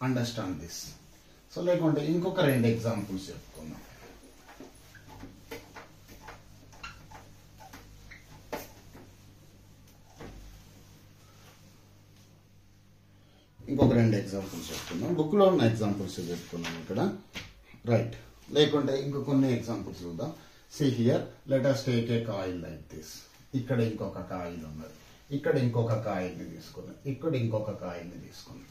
understand this. So లేకుంటే ఇంకొక రెండు examples చెప్పుకుందాం. ఇంకొక రెండు examples చెప్తున్నాం. Book లో ఉన్న examples చెప్పుకున్నాం ఇక్కడ. రైట్. లేకుంటే ఇంకో కొన్ని ఎగ్జాంపుల్స్ చూద్దాం. See here, let us take a coil like this. ఇక్కడ ఇంకొక కాయిల్ ఉన్నది, ఇక్కడ ఇంకొక కాయిల్ ని తీసుకున్నాం, ఇక్కడ ఇంకొక కాయిల్ ని తీసుకున్నాం.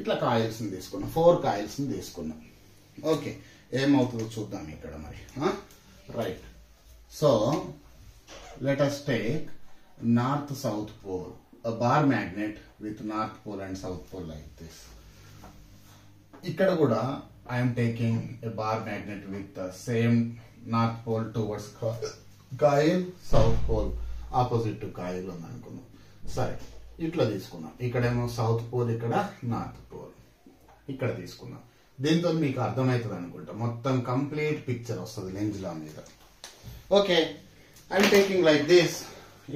ఇట్లా కాయిల్స్ ని తీసుకున్నాం, 4 కాయిల్స్ ని తీసుకున్నాం. ఓకే, ఏమవుతుందో చూద్దాం ఇక్కడ మరి. Right. So let us take north south pole, a bar magnet with north pole and south pole like this. ఇక్కడ కూడా I am taking a bar magnet with the same north pole towards coil, south pole opposite to coil అని అనుకున్నాం. సరే, ఇట్లా తీసుకున్నాం. ఇక్కడేమో south pole, ఇక్కడ north pole, ఇక్కడ తీసుకున్నాం. దీంతో మీకు అర్థమవుతుంది అనుకుంటా, మొత్తం కంప్లీట్ పిక్చర్ వస్తుంది లెంజ్ లా మీద. Okay, I'm taking like this.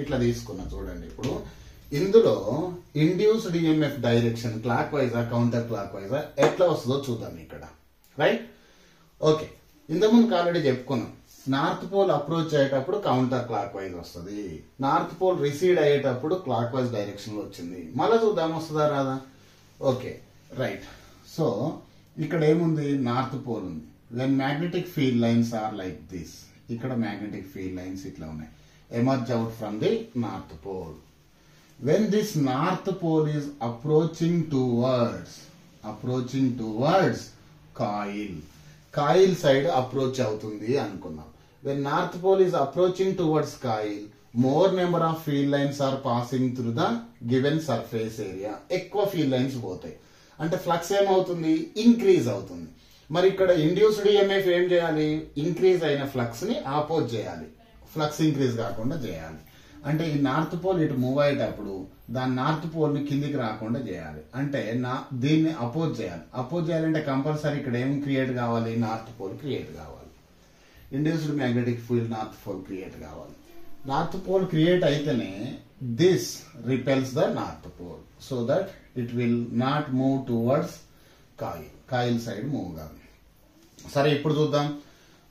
ఇట్లా తీసుకున్నా చూడండి. ఇప్పుడు ఇందులో ఇండ్యూస్డ్ ఈఎంఎఫ్ డైరెక్షన్ క్లాక్ వైజా కౌంటర్ క్లాక్ వైజా ఎట్లా వస్తుందో చూద్దాం ఇక్కడ. రైట్. ఓకే, ఇంతకుముందు ఆల్రెడీ చెప్పుకున్నాం, నార్త్ పోల్ అప్రోచ్ అయ్యేటప్పుడు కౌంటర్ క్లాక్ వైజ్ వస్తుంది, నార్త్ పోల్ రిసీడ్ అయ్యేటప్పుడు క్లాక్ వైజ్ డైరెక్షన్ లో వచ్చింది. మళ్ళీ చూద్దాం వస్తుందా రాదా. Okay right. సో ఇక్కడ ఏముంది? నార్త్ పోల్ ఉంది. When magnetic field lines are like this. ఇక్కడ మ్యాగ్నెటిక్ ఫీల్డ్ లైన్స్ ఇట్లా ఉన్నాయి, emerge out from the north pole. When this north pole is approaching towards coil side approach అవుతుంది అనుకున్నాం. When north pole is approaching towards coil, more number of field lines are passing through the given surface area. ఎక్కువ field lines పోతాయి, అంటే flux ఏమవుతుంది? Increase అవుతుంది. మరి ఇక్కడ induced EMF ఏం చేయాలి? ఇంక్రీజ్ అయిన ఫ్లక్స్ ని ఆపోజ్ చేయాలి, ఫ్లక్స్ ఇంక్రీజ్ కాకుండా చేయాలి. అంటే ఈ నార్త్ పోల్ ఇటు మూవ్ అయ్యేటప్పుడు దాని నార్త్ పోల్ ని కిందికి రాకుండా చేయాలి. అంటే దీన్ని అపోజ్ చేయాలి. అపోజ్ చేయాలంటే కంపల్సరీ ఇక్కడ ఏం క్రియేట్ కావాలి? నార్త్ పోల్ క్రియేట్ కావాలి. Induced magnetic field north pole create కావాలి. నార్త్ పోల్ క్రియేట్ అయితేనే this repels the north pole, so that it will not move towards coil side move కాదు. సరే, ఇప్పుడు చూద్దాం.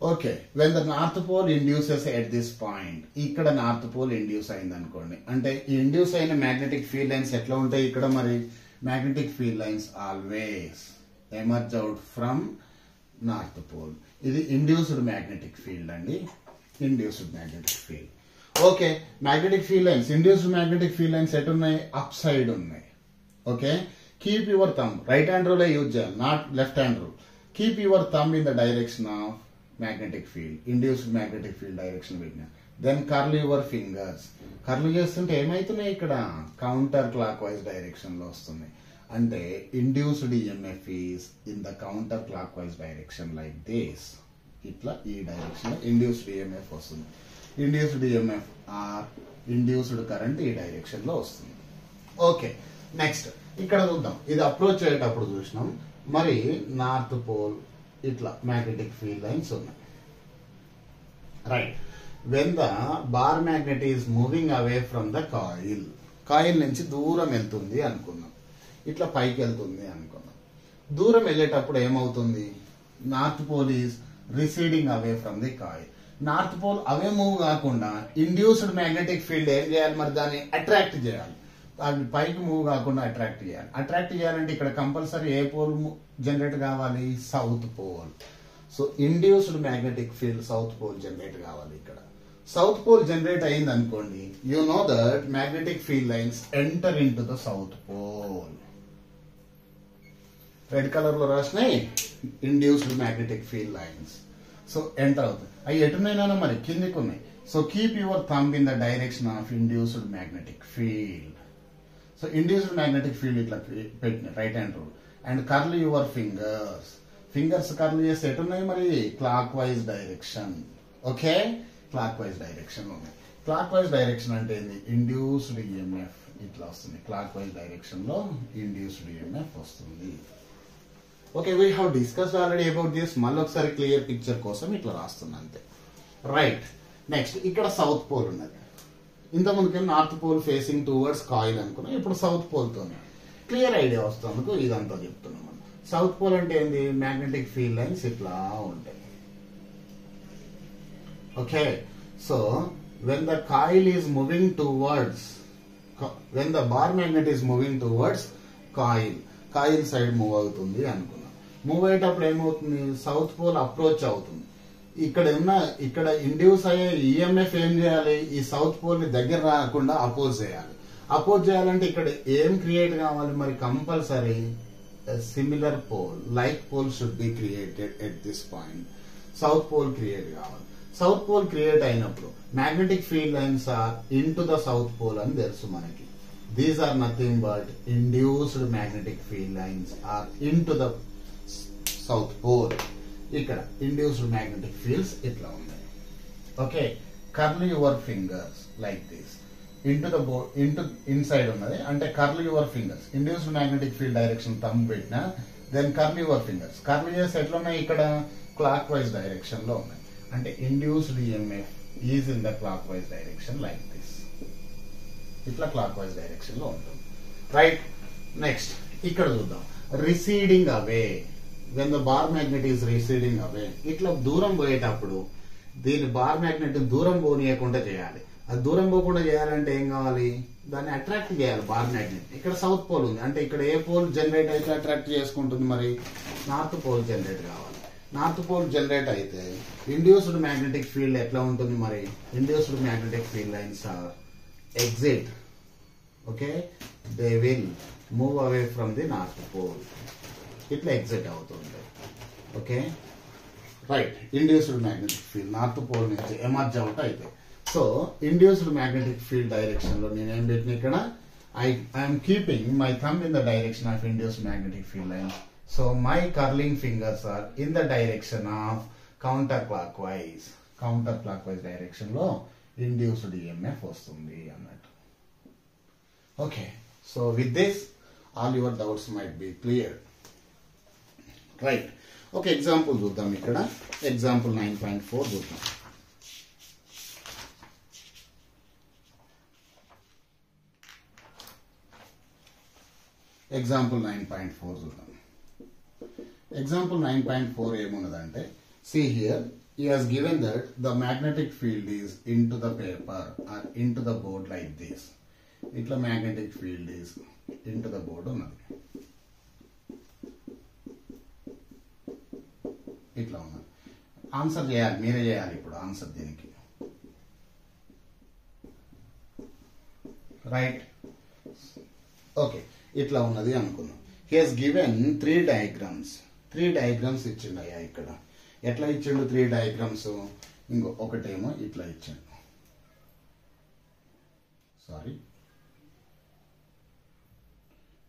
Okay, when the north pole induces at this point. ఇక్కడ north pole induce అయింది అనుకోండి, అంటే ఈ ఇండ్యూస్ అయిన మ్యాగ్నెటిక్ ఫీల్డ్ లైన్స్ ఎట్లా ఉంటాయి? ఇక్కడ మరి magnetic field lines always emerge out from north pole. ఇది ఇండ్యూస్డ్ మ్యాగ్నెటిక్ ఫీల్డ్ అండి, induced magnetic field. Okay, magnetic field lines, induced magnetic field lines ఎటు ఉన్నాయి? అప్ సైడ్ ఉన్నాయి. Okay, keep your thumb, right hand రూలే use చేయాలి, not left hand rule. Keep your thumb in the direction of magnetic field, induced magnetic field direction పెట్టిన. Then curl your fingers, curl చేస్తుంటే ఏమైతున్నాయి ఇక్కడ counter clock wise direction లో వస్తుంది. అంటే induced EMF is in the counter clock wise direction like this. ఇట్లా ఈ direction induced EMF వస్తుంది. Induced EMF or induced current ఈ డైరెక్షన్ లో వస్తుంది. ఓకే, నెక్స్ట్ ఇక్కడ చూద్దాం. ఇది అప్రోచ్ అయ్యేటప్పుడు చూసినాం. మరి నార్త్ పోల్ ఇట్లా మ్యాగ్నెటిక్ ఫీల్డ్ లైన్స్ ఉన్నాయి. Right, when the bar magnet is moving away from the coil, coil నుంచి దూరం వెళ్తుంది అనుకున్నాం, ఇట్లా పైకి వెళ్తుంది అనుకున్నాం. దూరం వెళ్ళేటప్పుడు ఏమవుతుంది, north pole is receding away from the coil. North pole away move కాకుండా ఇండ్యూస్డ్ మ్యాగ్నెటిక్ ఫీల్డ్ ఏం చేయాలి, మరి దాన్ని అట్రాక్ట్ చేయాలి. అది పైకి మూవ్ కాకుండా అట్రాక్ట్ చేయాలి. అట్రాక్ట్ చేయాలంటే ఇక్కడ కంపల్సరీ ఏ పోల్ జనరేట్ కావాలి, south pole. So induced magnetic field south pole generate కావాలి. ఇక్కడ సౌత్ పోల్ జనరేట్ అయింది అనుకోండి, you know that magnetic field lines enter into the south pole. Red colour లో రాసినాయి induced magnetic field lines. So enter అవుతుంది. అవి ఎటున్నాయినా మరి కిందికి ఉన్నాయి. So keep your thumb in the direction of induced magnetic field. So induced magnetic field ఇట్లా పెట్టిన right hand rule. And curl your fingers, fingers curl చేస్తే ఎటున్నాయి మరి clock wise direction. Okay, clock wise direction ఉన్నాయి. Clock wise direction అంటే ఏంది, induced EMF ఇట్లా వస్తుంది. క్లాక్ వైజ్ డైరెక్షన్ లో ఇండ్యూస్డ్ ఈఎంఎఫ్ వస్తుంది. Okay, we have discussed already about this. మళ్ళీ ఒకసారి క్లియర్ పిక్చర్ కోసం ఇట్లా రాస్తున్నా అంతే. రైట్, నెక్స్ట్ ఇక్కడ సౌత్ పోల్ ఉన్నది. ఇంతకుముందుకే north pole facing towards coil అనుకున్నాం, ఇప్పుడు సౌత్ పోల్ తోనే క్లియర్ ఐడియా వస్తుంది. ఇదంతా చెప్తున్నాం. సౌత్ పోల్ అంటే ఏంది, మ్యాగ్నెటిక్ ఫీల్డ్ లైన్స్ ఇట్లా ఉంటాయి. Okay, so when the coil is moving towards, when the bar magnet is moving towards coil, coil side move అవుతుంది అనుకున్నాం. మూవ్ అయ్యేటప్పుడు ఏమవుతుంది, సౌత్ పోల్ అప్రోచ్ అవుతుంది. ఇక్కడ ఇండ్యూస్ అయ్యే ఈఎంఎఫ్ ఏం చేయాలి, ఈ సౌత్ పోల్ ని దగ్గర రాకుండా అపోజ్ చేయాలి. అపోజ్ చేయాలంటే ఇక్కడ ఏం క్రియేట్ కావాలి, మరి compulsory similar pole, like pole should be created at this point. South pole create కావాలి. సౌత్ పోల్ క్రియేట్ అయినప్పుడు magnetic field lines are into the south pole అని తెలుసు మనకి. These are nothing but induced magnetic field lines are into the south pole. ఇక్కడ induced magnetic fields ఇట్లా ఉన్నాయి. Okay, curl your fingers like this into the board, into inside ఉన్నది అంటే curl your fingers. Induced magnetic field direction thumb పెట్టినా, then curl your fingers. Curl చేసి ఎట్లా ఉన్నాయి, ఇక్కడ క్లాక్ వైజ్ డైరెక్షన్ లో ఉన్నాయి. అంటే induced EMF is in the clock wise direction like this. ఇట్లా క్లాక్ వైజ్ డైరెక్షన్ లో ఉంటుంది. రైట్, నెక్స్ట్ ఇక్కడ చూద్దాం. Receding away, when the bar magnet is receding away. ఇట్లా దూరం పోయేటప్పుడు దీని బార్ మ్యాగ్నెట్ దూరం పోనీయకుండా చేయాలి. అది దూరం పోకుండా చేయాలంటే ఏం కావాలి, దాన్ని అట్రాక్ట్ చేయాలి బార్ మ్యాగ్నెట్. ఇక్కడ సౌత్ పోల్ ఉంది అంటే ఇక్కడ ఏ పోల్ జనరేట్ అయితే అట్రాక్ట్ చేసుకుంటుంది, మరి నార్త్ పోల్ జనరేట్ కావాలి. నార్త్ పోల్ జనరేట్ అయితే ఇండ్యూస్డ్ మ్యాగ్నెటిక్ ఫీల్డ్ ఎట్లా ఉంటుంది, మరి induced magnetic field lines are exit. Okay, they will move away from the north pole. ఇట్లా ఎగ్జిట్ అవుతుంది. Okay, right, induced magnetic field north pole నుంచి emerge out అయితే. So induced magnetic field direction లో నేను ఏం పెట్టిన, ఇక్కడ I'm keeping my thumb in the direction of induced magnetic field line. So my curling fingers are in the direction of counter clockwise. Counter clock wise direction లో induced EMF వస్తుంది అన్నట్టు. Okay, so with this all your doubts might be clear. Right, ఒక example చూద్దాం. ఇక్కడ example 9.4 చూద్దాం. Example 9.4 చూద్దాం. Example 9.4 ఏమున్నదంటే, see here he has given that the magnetic field is into the paper or into the board like this. ఇట్లా magnetic field is into the board ఉన్నది. ఇట్లా ఉన్నది. ఆన్సర్ చేయాలి, మీరే చేయాలి ఇప్పుడు ఆన్సర్ దీనికి. రైట్, ఓకే, ఇట్లా ఉన్నది అనుకున్నాం. He has given 3 diagrams. 3 diagrams ఇచ్చిండయ్యా ఇక్కడ. ఎట్లా ఇచ్చిండు 3 డయాగ్రామ్స్? ఇంకో ఒకటేమో ఇట్లా ఇచ్చిండు, సారీ,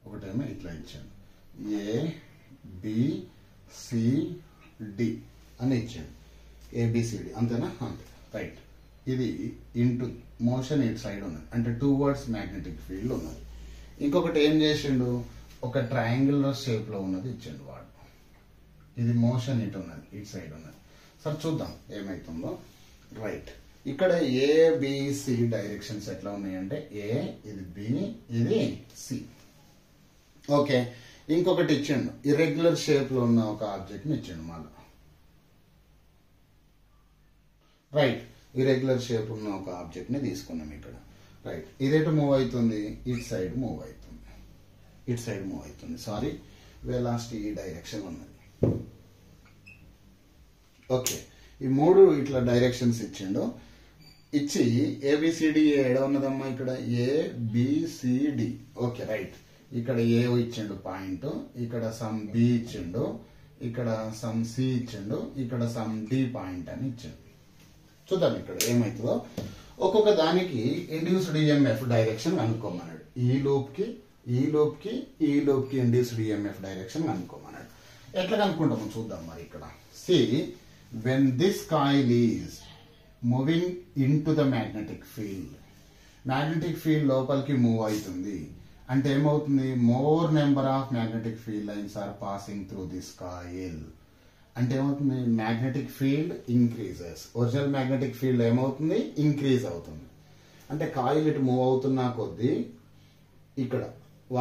ఒకటేమో ఇట్లా ఇచ్చాడు, ఏ బి సి డి అని ఇచ్చాడు. ఏబిసిడి అంతేనా? అంతే, రైట్. ఇది ఇంటూ మోషన్ ఇటు సైడ్ ఉన్నది, అంటే టువర్డ్స్ మ్యాగ్నెటిక్ ఫీల్డ్ ఉన్నది. ఇంకొకటి ఏం చేసిండు, ఒక ట్రయాంగులర్ షేప్ లో ఉన్నది ఇచ్చిండు వాడు. ఇది మోషన్ ఇటు ఉన్నది, ఇటు సైడ్ ఉన్నది. సరే చూద్దాం ఏమైతుందో. రైట్, ఇక్కడ ఏబిసి డైరెక్షన్స్ ఎట్లా ఉన్నాయంటే, ఏ ఇది బి ఇది సి. ఓకే, ఇంకొకటి ఇచ్చిండు, ఇర్రెగ్యులర్ షేప్ లో ఉన్న ఒక ఆబ్జెక్ట్ ని ఇచ్చిండు మళ్ళా. రైట్, ఇర్రెగ్యులర్ షేప్ ఉన్న ఒక ఆబ్జెక్ట్ ని తీసుకున్నాం ఇక్కడ. రైట్, ఇదేటు మూవ్ అవుతుంది, ఇటు సైడ్ మూవ్ అవుతుంది, ఇటు సైడ్ మూవ్ అవుతుంది. సారీ, వెలాసిటీ ఈ డైరెక్షన్ ఉన్నది. ఓకే, ఈ 3 ఇట్లా డైరెక్షన్స్ ఇచ్చిండు. ఇచ్చి ఏబిసిడి ఏడ ఉన్నదమ్మా ఇక్కడ, ఏబిసిడి. Okay, right. ఇక్కడ ఏ ఇచ్చిండు పాయింట్, ఇక్కడ సమ్ బి ఇచ్చిండు, ఇక్కడ సమ్ సి ఇచ్చిండు, ఇక్కడ సమ్ డి పాయింట్ అని ఇచ్చిండు. చూద్దాం ఇక్కడ ఏమవుతుందో. ఒక్కొక్క దానికి ఇండ్యూస్డ్ ఈఎంఎఫ్ డైరెక్షన్ కనుక్కోమన్నాడు. ఈ లూప్ కి ఈ లూప్ కి ఈ లూప్ కి ఇండ్యూస్డ్ ఈఎంఎఫ్ డైరెక్షన్ కనుక్కోమన్నాడు. ఎట్లా కనుక్కుంటామో చూద్దాం మరి ఇక్కడ. See, when this coil is moving into the magnetic field, magnetic field లోపలికి మూవ్ అవుతుంది అంటే ఏమవుతుంది, more number of magnetic field lines are passing through this coil. అంటే ఏమవుతుంది, magnetic field increases. Original magnetic field ఏమవుతుంది, increase అవుతుంది. అంటే coil ఇటు మూవ్ అవుతున్నా కొద్దీ ఇక్కడ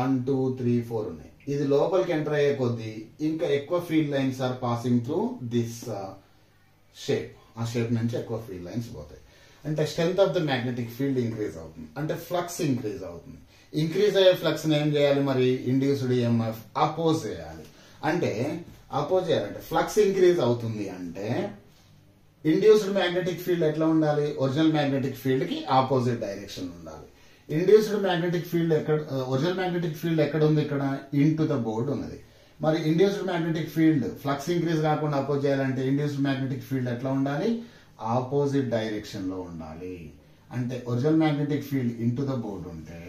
1 2 3 4 ఉన్నాయి. ఇది లోపలికి ఎంటర్ అయ్యే కొద్దీ ఇంకా ఎక్కువ field lines are passing through this shape. ఆ షేప్ నుంచి ఎక్కువ ఫీల్డ్ లైన్స్ పోతాయి. అంటే strength of the magnetic field increase అవుతుంది, అంటే ఫ్లక్స్ ఇంక్రీజ్ అవుతుంది. ఇంక్రీజ్ అయ్యే ఫ్లక్స్ ఏం చేయాలి మరి, ఇండ్యూస్డ్ ఈఎంఎఫ్ అపోజ్ చేయాలి. అంటే అపోజ్ చేయాలంటే ఫ్లక్స్ ఇంక్రీజ్ అవుతుంది అంటే ఇండ్యూస్డ్ మ్యాగ్నెటిక్ ఫీల్డ్ ఎట్లా ఉండాలి, ఒరిజినల్ మ్యాగ్నెటిక్ ఫీల్డ్ కి ఆపోజిట్ డైరెక్షన్ ఉండాలి. ఇండ్యూస్డ్ మ్యాగ్నెటిక్ ఫీల్డ్ ఎక్కడ, ఒరిజినల్ మ్యాగ్నెటిక్ ఫీల్డ్ ఎక్కడ ఉంది, ఇక్కడ ఇన్ టు ద బోర్డ్ ఉన్నది. మరి induced magnetic field flux increase కాకుండా అపోజ్ చేయాలంటే ఇండ్యూస్డ్ మ్యాగ్నెటిక్ ఫీల్డ్ ఎట్లా ఉండాలి, ఆపోజిట్ డైరెక్షన్ లో ఉండాలి. అంటే original magnetic field into the board ఉంటే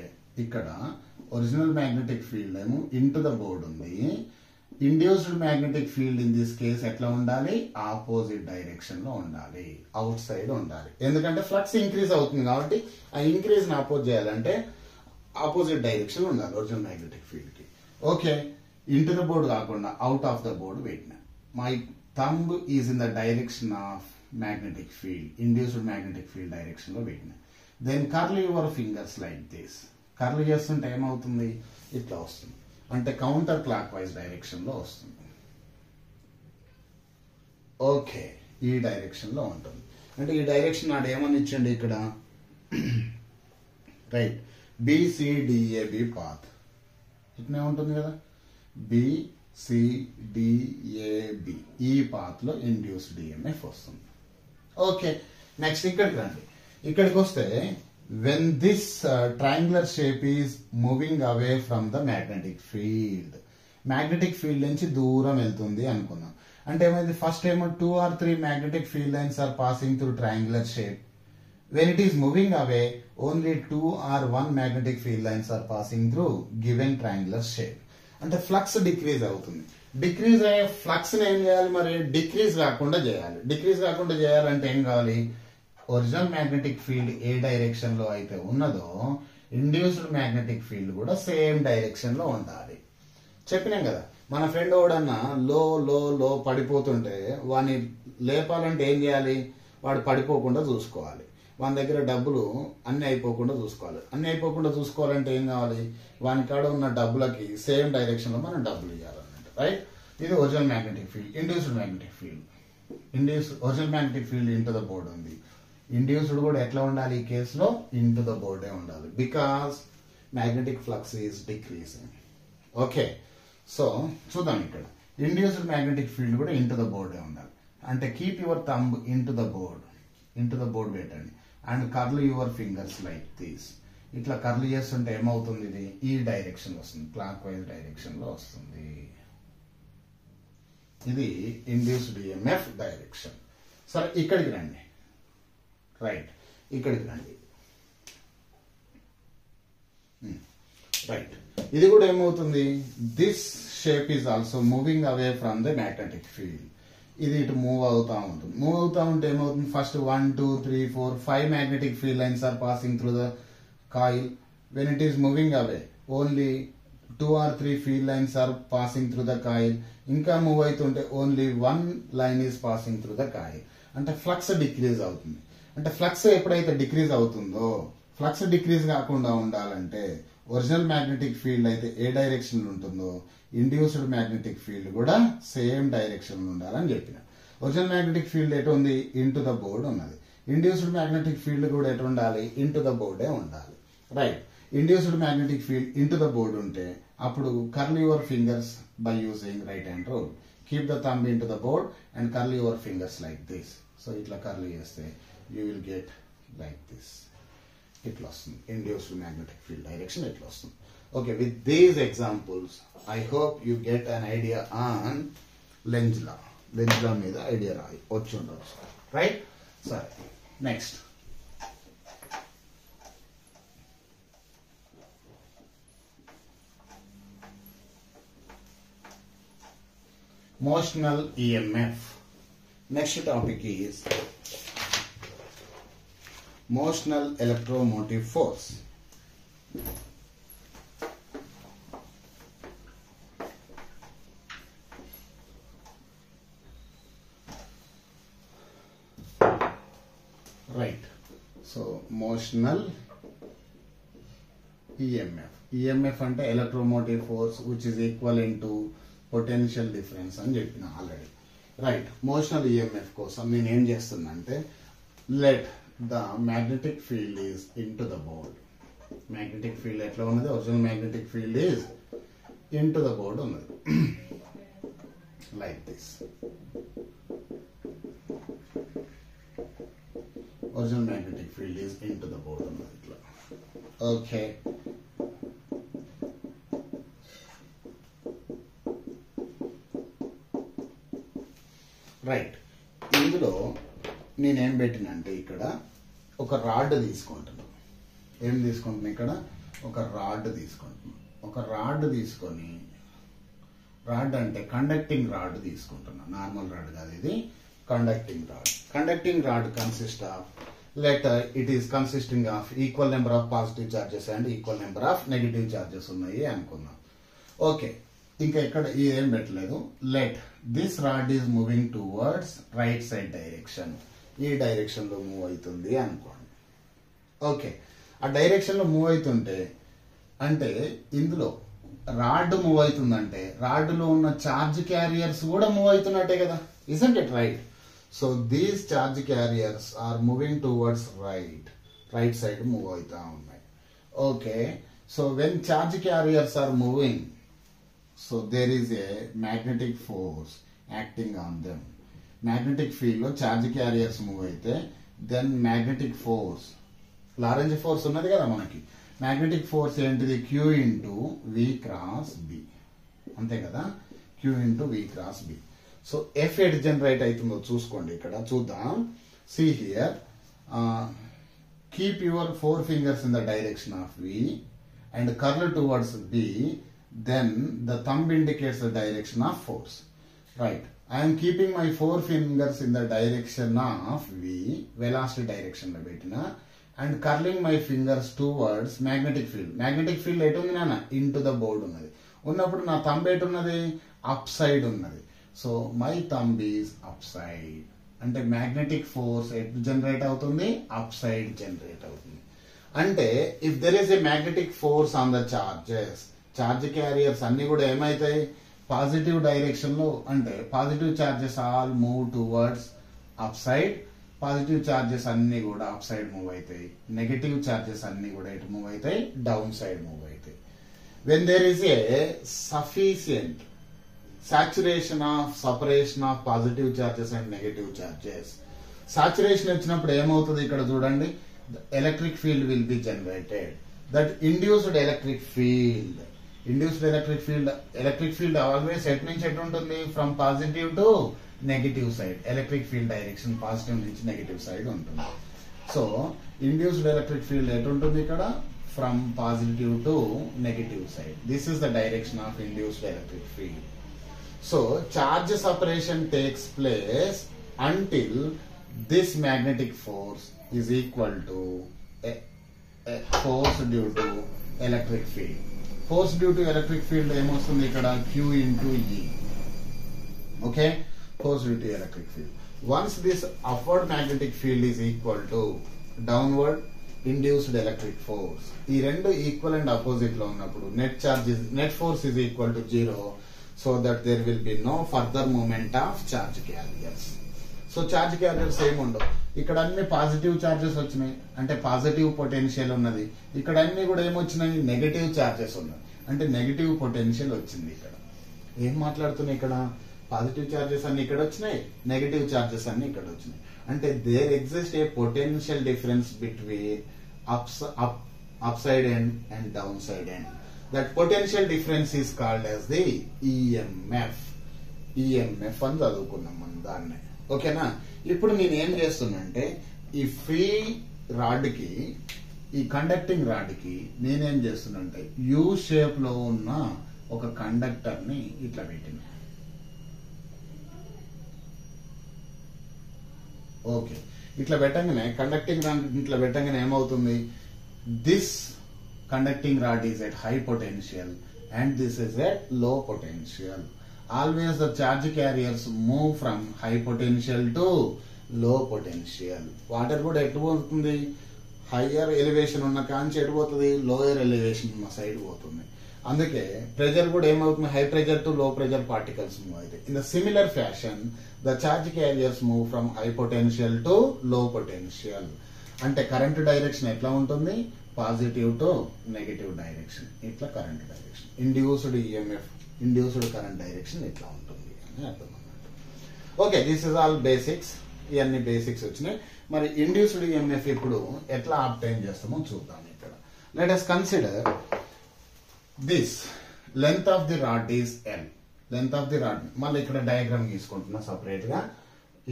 ఇక్కడ ఒరిజినల్ మ్యాగ్నెటిక్ ఫీల్డ్ ఏమో ఇన్ టు ద బోర్డ్ ఉంది. Induced magnetic field in this case ఎట్లా ఉండాలి, ఆపోజిట్ డైరెక్షన్ లో ఉండాలి, అవుట్ సైడ్ ఉండాలి. ఎందుకంటే ఫ్లక్స్ ఇంక్రీజ్ అవుతుంది కాబట్టి ఆ ఇంక్రీజ్ ని అపోజ్ చేయాలంటే ఆపోజిట్ డైరెక్షన్ ఉండాలి ఒరిజినల్ మ్యాగ్నెటిక్ ఫీల్డ్ కి. Okay, into the board కాకుండా అవుట్ ఆఫ్ ద బోర్డ్ పెట్టిన. My thumb is in the direction of magnetic field, induced magnetic field direction లో పెట్టిన. Then curl your fingers like this. Curl చేస్తుంటే ఏమవుతుంది, ఇట్లా వస్తుంది, అంటే కౌంటర్ క్లాక్ వైజ్ డైరెక్షన్ లో వస్తుంది. ఓకే, ఈ డైరెక్షన్ లో ఉంటుంది. అంటే ఈ డైరెక్షన్ నాడు ఏమని ఇచ్చండి ఇక్కడ, రైట్, బిసిడిఏబి పాత్ ఇట్నే ఉంటుంది కదా, బిసిడిఏబి ఈ పాత్ లో ఇండ్యూస్డ్ ఈఎంఎఫ్ వస్తుంది. ఓకే, నెక్స్ట్ ఇక్కడికి రండి. ఇక్కడికి వస్తే when this triangular shape is moving away from the magnetic field, magnetic field నుంచి దూరం వెళ్తుంది అనుకున్నాం. అంటే ఏమైంది, ఫస్ట్ ఏమో 2 or 3 magnetic field lines are passing through triangular shape. When it is moving away, only 2 or 1 magnetic field lines are passing through given triangular shape. అంటే flux decrease అవుతుంది. Decrease అయ్యే ఫ్లక్స్ ఏం చేయాలి మరి, డిక్రీజ్ కాకుండా చేయాలి. Decrease కాకుండా చేయాలంటే ఏం కావాలి, ఒరిజినల్ మ్యాగ్నెటిక్ ఫీల్డ్ ఏ డైరెక్షన్ లో అయితే ఉన్నదో ఇండ్యూస్డ్ మ్యాగ్నెటిక్ ఫీల్డ్ కూడా సేమ్ డైరెక్షన్ లో ఉండాలి. చెప్పినాం కదా, మన ఫ్రెండ్ ఎవడన్నా లో లో లో పడిపోతుంటే వాడిని లేపాలంటే ఏం చేయాలి, వాడు పడిపోకుండా చూసుకోవాలి. వాని దగ్గర డబ్బులు అన్ని అయిపోకుండా చూసుకోవాలి. అన్ని అయిపోకుండా చూసుకోవాలంటే ఏం కావాలి, వాని కాడ ఉన్న డబ్బులకి సేమ్ డైరెక్షన్ లో మనం డబ్బులు ఇవ్వాలన్నమాట. రైట్, ఇది original magnetic field. Induced magnetic field, original magnetic field into the board ఉంది. ఇండ్యూస్డ్ కూడా ఎట్లా ఉండాలి, ఈ కేసులో ఇంటూ ద బోర్డే ఉండాలి, because magnetic flux is decreasing. Okay, so చూద్దాం ఇక్కడ ఇండ్యూస్డ్ మ్యాగ్నెటిక్ ఫీల్డ్ కూడా ఇంటూ ద బోర్డే ఉండాలి. అంటే keep your thumb into the board పెట్టండి and curl your fingers like this. ఇట్లా కర్ల్ చేస్తుంటే ఏమవుతుంది, ఇది ఈ డైరెక్షన్ వస్తుంది, క్లాక్ వైజ్ డైరెక్షన్ లో వస్తుంది. ఇది ఇండ్యూస్డ్ ఈఎంఎఫ్ డైరెక్షన్. సరే ఇక్కడికి రండి, రైట్ ఇక్కడికి రండి, రైట్. ఇది కూడా ఏమవుతుంది, this shape is also moving away from the magnetic field. ఇది ఇటు మూవ్ అవుతా ఉంటుంది. మూవ్ అవుతా ఉంటే ఏమవుతుంది, first 1 2 3 4 5 magnetic field lines are passing through the coil. When it is moving away only 2 or 3 field lines are passing through the coil. ఇంకా move అవుతుంటే only 1 line is passing through the coil. అంటే flux decrease అవుతుంది. అంటే flux ఎప్పుడైతే decrease అవుతుందో, flux decrease కాకుండా ఉండాలంటే original magnetic field అయితే ఏ డైరెక్షన్ ఉంటుందో ఇండ్యూస్డ్ మ్యాగ్నెటిక్ ఫీల్డ్ కూడా సేమ్ డైరెక్షన్ ఉండాలని చెప్పిన. ఒరిజినల్ మ్యాగ్నెటిక్ ఫీల్డ్ ఎటు ఉంది, ఇన్ టు ద బోర్డ్ ఉన్నది. ఇండ్యూస్డ్ మ్యాగ్నెటిక్ ఫీల్డ్ కూడా ఎటు ఉండాలి, ఇన్ టు ద బోర్డే ఉండాలి, right. Induced magnetic field into the board ఉంటే అప్పుడు curl your fingers by using right hand rule. Keep the thumb in to the board and curl your fingers like this. So ఇట్లా curl చేస్తే you will get like this. ఇట్లా వస్తుంది induced magnetic field direction, ఇట్లా వస్తుంది. Okay, with these examples I hope you get an idea on Lenz law. Lenz law మీద idea వచ్చి ఉండవచ్చు, right. సరే next, motional EMF. Next topic is motional electromotive force. Right. So motional EMF. EMF అంటే electromotive force which is equivalent to potential difference అని చెప్పిన already, right. మోషనల్ EMF కోసం నేను ఏం చేస్తున్నా అంటే, let the magnetic field is into the board. Magnetic field ఎట్లా ఉన్నది, original magnetic field is into the board ఉన్నది, like this. Original magnetic field is into the board ఉన్నది ఇట్లా. Okay, right. ఇందులో నేనేం పెట్టినంటే ఇక్కడ ఒక rod తీసుకుంటున్నాను. ఏం తీసుకుంటున్నా, ఇక్కడ ఒక రాడ్ తీసుకుంటున్నాను. ఒక రాడ్ తీసుకొని, రాడ్ అంటే కండక్టింగ్ రాడ్ తీసుకుంటున్నా, నార్మల్ రాడ్ కాదు ఇది, conducting rod. Conducting rod consist of, let it is consisting of equal number of positive charges and equal number of negative charges ఉన్నాయి అనుకున్నాం. ఓకే, ఇంకా ఇక్కడ ఏం పెట్టలేదు. Let this rod is moving towards right side direction. ఈ direction లో move అవుతుంది అనుకోండి. ఓకే, ఆ డైరెక్షన్ లో మూవ్ అవుతుంటే అంటే ఇందులో రాడ్ మూవ్ అవుతుందంటే రాడ్లో ఉన్న చార్జ్ క్యారియర్స్ కూడా మూవ్ అవుతున్నట్టే కదా, isn't it right? So these charge carriers are moving towards right side move అవుతా ఉన్నాయి. Okay, so when charge carriers are moving, so there is a magnetic force acting on them. Magnetic field లో charge carriers move అయితే then magnetic force, Lorentz force ఉన్నది కదా మనకి, magnetic force ఏంటిది, Q into V cross B, అంతే కదా, Q into V cross B. So F ఎట్ generate అవుతుందో చూసుకోండి, ఇక్కడ చూద్దాం. See here, keep your 4 fingers in the direction of V and curl towards B. Then the thumb indicates the direction of force, right? I am keeping my 4 fingers in the direction of V, velocity direction lo bettina, and curling my fingers towards magnetic field. Magnetic field etu undi nana, into the board unnadi. Unnappudu na thumb etu unnadi, upside unnadi. So my thumb is upside. Ante magnetic force etu generate avutundi, upside generate avutundi. Ante if there is a magnetic force on the charges, charge carriers అన్ని కూడా ఏమైతాయి, positive direction లో, అంటే positive charges all move towards up side, positive charges అన్ని కూడా up side move అవుతాయి, negative charges అన్ని కూడా ఎటు మూవ్ అవుతాయి, డౌన్ సైడ్ మూవ్ అవుతాయి. When there is a sufficient saturation of separation of positive charges and negative charges, saturation వచ్చినప్పుడు ఏమవుతుంది ఇక్కడ చూడండి, electric field will be generated. that induced electric field. Induced electric field always ఎటు నుంచి ఎటు ఉంటుంది, from positive to negative side. Electric field direction positive నుంచి negative side ఉంటుంది. సో ఇండ్యూస్డ్ ఎలక్ట్రిక్ ఫీల్డ్ ఎటు ఉంటుంది ఇక్కడ, from positive to negative side. This is the direction of induced electric field. So charge separation takes place until this magnetic force is equal to a force due to electric field. Force due to electric field ఏమొస్తుంది ఇక్కడ, Q into E. Okay, force due to electric field. Once this upward magnetic field is equal to downward induced electric force, ఈ రెండు equal and opposite లో ఉన్నప్పుడు net force is equal to 0, so that there will be no further movement of charge carriers. So charge carriers ఏముండవు. ఇక్కడ అన్ని positive charges వచ్చినాయి అంటే positive potential ఉన్నది. ఇక్కడ అన్ని కూడా ఏమొచ్చినాయి, నెగటివ్ చార్జెస్ ఉన్నాయి అంటే నెగటివ్ పొటెన్షియల్ వచ్చింది. ఇక్కడ ఏం మాట్లాడుతున్నాయి, ఇక్కడ పాజిటివ్ చార్జెస్ అన్ని ఇక్కడ వచ్చినాయి, నెగటివ్ చార్జెస్ అన్ని ఇక్కడ వచ్చినాయి. అంటే there exist a potential difference between up side end and down side end. That potential difference is called as the EMF. EMF అని చదువుకున్నాం మనం దాన్ని. ఓకేనా. ఇప్పుడు నేను ఏం చేస్తున్నా అంటే ఈ ఫ్రీ రాడ్ కి, ఈ కండక్టింగ్ రాడ్ కి నేనేం చేస్తున్నా అంటే యూ షేప్ లో ఉన్న ఒక కండక్టర్ ని ఇట్లా పెట్టిన. ఓకే, ఇట్లా పెట్టగానే కండక్టింగ్ రాడ్ ఇట్లా పెట్టగానే ఏమవుతుంది, this conducting rod is at high potential and this is at లో potential. Always the charge carriers move from high potential to low potential. Water కూడా ఎటు పోతుంది, హయ్యర్ ఎలివేషన్ ఉన్న కాంచి ఎటు పోతుంది, లోయర్ ఎలివేషన్ ఉన్న సైడ్ పోతుంది. అందుకే ప్రెజర్ కూడా ఏమవుతుంది, high pressure to low pressure particles move అవుతాయి. In the similar fashion the charge carriers move from high potential to low potential. అంటే కరెంట్ డైరెక్షన్ ఎట్లా ఉంటుంది, పాజిటివ్ టు నెగటివ్ డైరెక్షన్. ఇట్లా current direction induced EMF, induced current direction ఇట్లా ఉంటుంది అని అర్థం అన్నట్టు. Okay, this is all basics. ఇవన్నీ బేసిక్స్ వచ్చినాయి. మరి ఇండ్యూస్డ్ ఈఎంఎఫ్ ఇప్పుడు ఎట్లా అబ్టైన్ చేస్తామో చూద్దాం. ఇక్కడ let us consider this length of the rod is L. Length of the rod మళ్ళీ ఇక్కడ డయాగ్రామ్ గీసుకుంటున్నా, సపరేట్ గా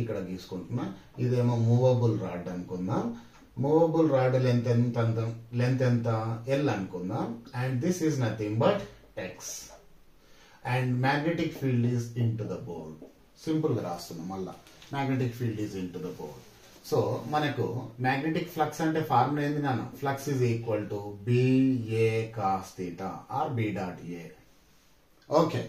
ఇక్కడ గీసుకుంటున్నా. ఇదేమో మూవబుల్ రాడ్ అనుకుందాం. మూవబుల్ రాడ్ లెంత్ ఎంత, L అనుకుందాం. And this is nothing but X. And magnetic field is into the board. Simple గా రాస్తున్నాం మళ్ళా, magnetic field is into the board. So మనకు మ్యాగ్నెటిక్ ఫ్లక్స్ అంటే formula ఏంది నాన్న, flux is equal to BA cos theta or B dot A. Okay,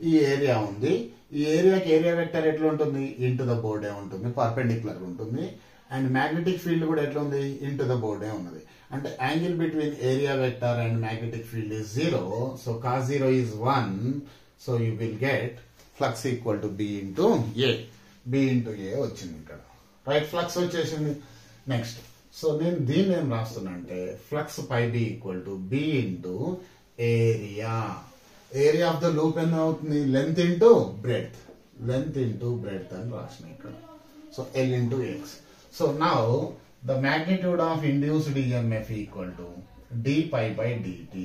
ఈ area ఉంది. ఈ ఏరియాకి ఏరియా వెక్టర్ ఎట్లా ఉంటుంది, ఇన్ టు ద బోర్డే ఉంటుంది, పర్పెండిక్యులర్ ఉంటుంది. అండ్ మ్యాగ్నెటిక్ ఫీల్డ్ కూడా ఎట్లా ఉంది, ఇన్ టు ద బోర్డే ఉన్నది. అంటే angle between area vector and magnetic field is 0. So cos 0 is 1. So you will get flux equal to B into A. B into A వచ్చింది ఇక్కడ. Right, flux వచ్చేసింది. Next, so నేను దీన్ని ఏం రాస్తున్నా అంటే flux phi B equal to B into area. Area of the loop ఎంత అవుతుంది, length into breadth. Length into breadth అని రాసిన ఇక్కడ. So L into X. So now the magnitude of induced EMF equal to d pi by dt.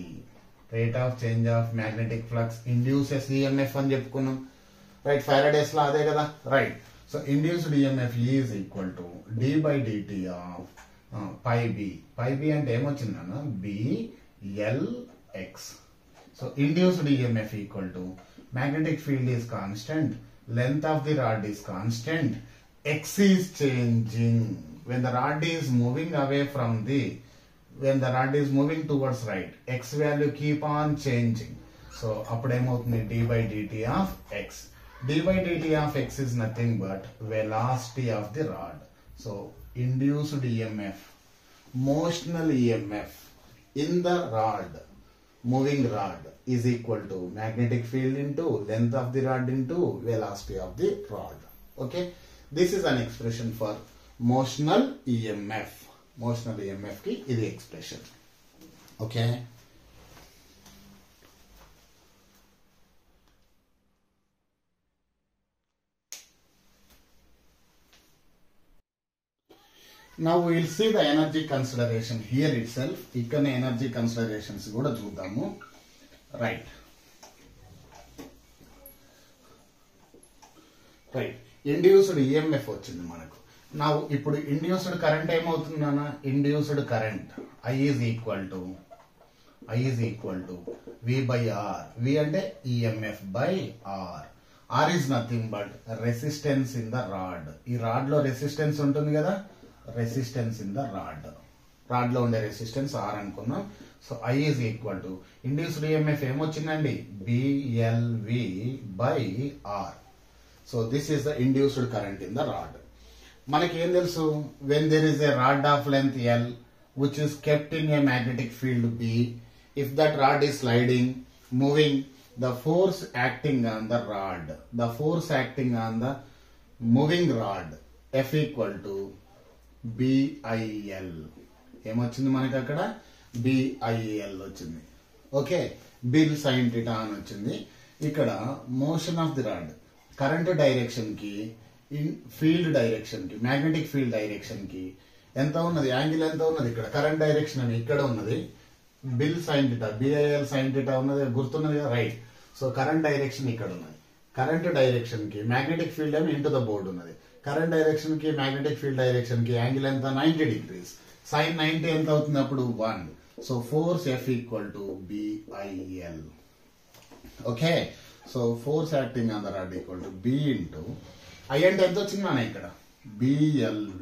Rate of change of magnetic flux induces EMF అని చెప్పుకున్నాం. Right, Faraday's లా అదే కదా. Right, so induced EMF is equal to d by dt of pi b. pi b అంటే ఏమొచ్చిందన్న, B L X. So induced EMF equal to magnetic field is constant, length of the rod is constant, X is changing. When the rod is moving away from when the rod is moving towards right, X value keep on changing. So appudu d by dt of X. D by dt of X is nothing but velocity of the rod. So induced EMF, motional EMF in the rod, moving rod, is equal to magnetic field into length of the rod into velocity of the rod. Okay, this is an expression for motional EMF. Motional EMF ki idi expression. Okay, Now we will see the energy consideration here itself. ikkane energy considerations kuda chudamu. Right. Induced EMF వచ్చింది మనకు. Now ఇప్పుడు induced current ఏమవుతుందన్న? Induced current I is equal to V by R. V అంటే EMF by R. R is nothing but resistance in the rod. ఈ rod లో resistance ఉంటుంది కదా, resistance in the rod. Rod లో ఉండే resistance R అనుకున్నాం. So I is equal to induced EMF ఏమొచ్చిందండి? BLV by R. So this is the induced current in the rod. మనకి ఏం తెలుసు? When there is a rod of length L which is kept in a magnetic field B, if that rod is sliding, moving, the force acting on the moving rod F equal to BIL. ఏమొచ్చింది మనకి అక్కడ? BIL వచ్చింది. Okay, bill sine theta అని వచ్చింది. ఇక్కడ motion of the rod current direction కి, field direction కి, magnetic field direction కి ఎంత ఉన్నది? యాంగిల్ ఎంత ఉన్నది? ఇక్కడ కరెంట్ డైరెక్షన్ అని ఇక్కడ ఉన్నది. Bill sine theta, BIL sine theta ఉన్నది, గుర్తున్నది కదా, రైట్. సో కరెంట్ డైరెక్షన్ ఇక్కడ ఉన్నది. కరెంట్ డైరెక్షన్ కి మ్యాగ్నెటిక్ ఫీల్డ్ ఏమో ఇంటూ ద బోర్డ్ ఉన్నది. కరెంట్ డైరెక్షన్ కి మ్యాగ్నెటిక్ ఫీల్డ్ డైరెక్షన్ కి యాంగిల్ ఎంత? 90 degrees. సైన్ 90 ఎంత అవుతుంది అప్పుడు? 1. So force F equal to BIL. Okay, so force acting on the rod equal to B into I అంటే ఎంత వచ్చింది మన ఇక్కడ? BLV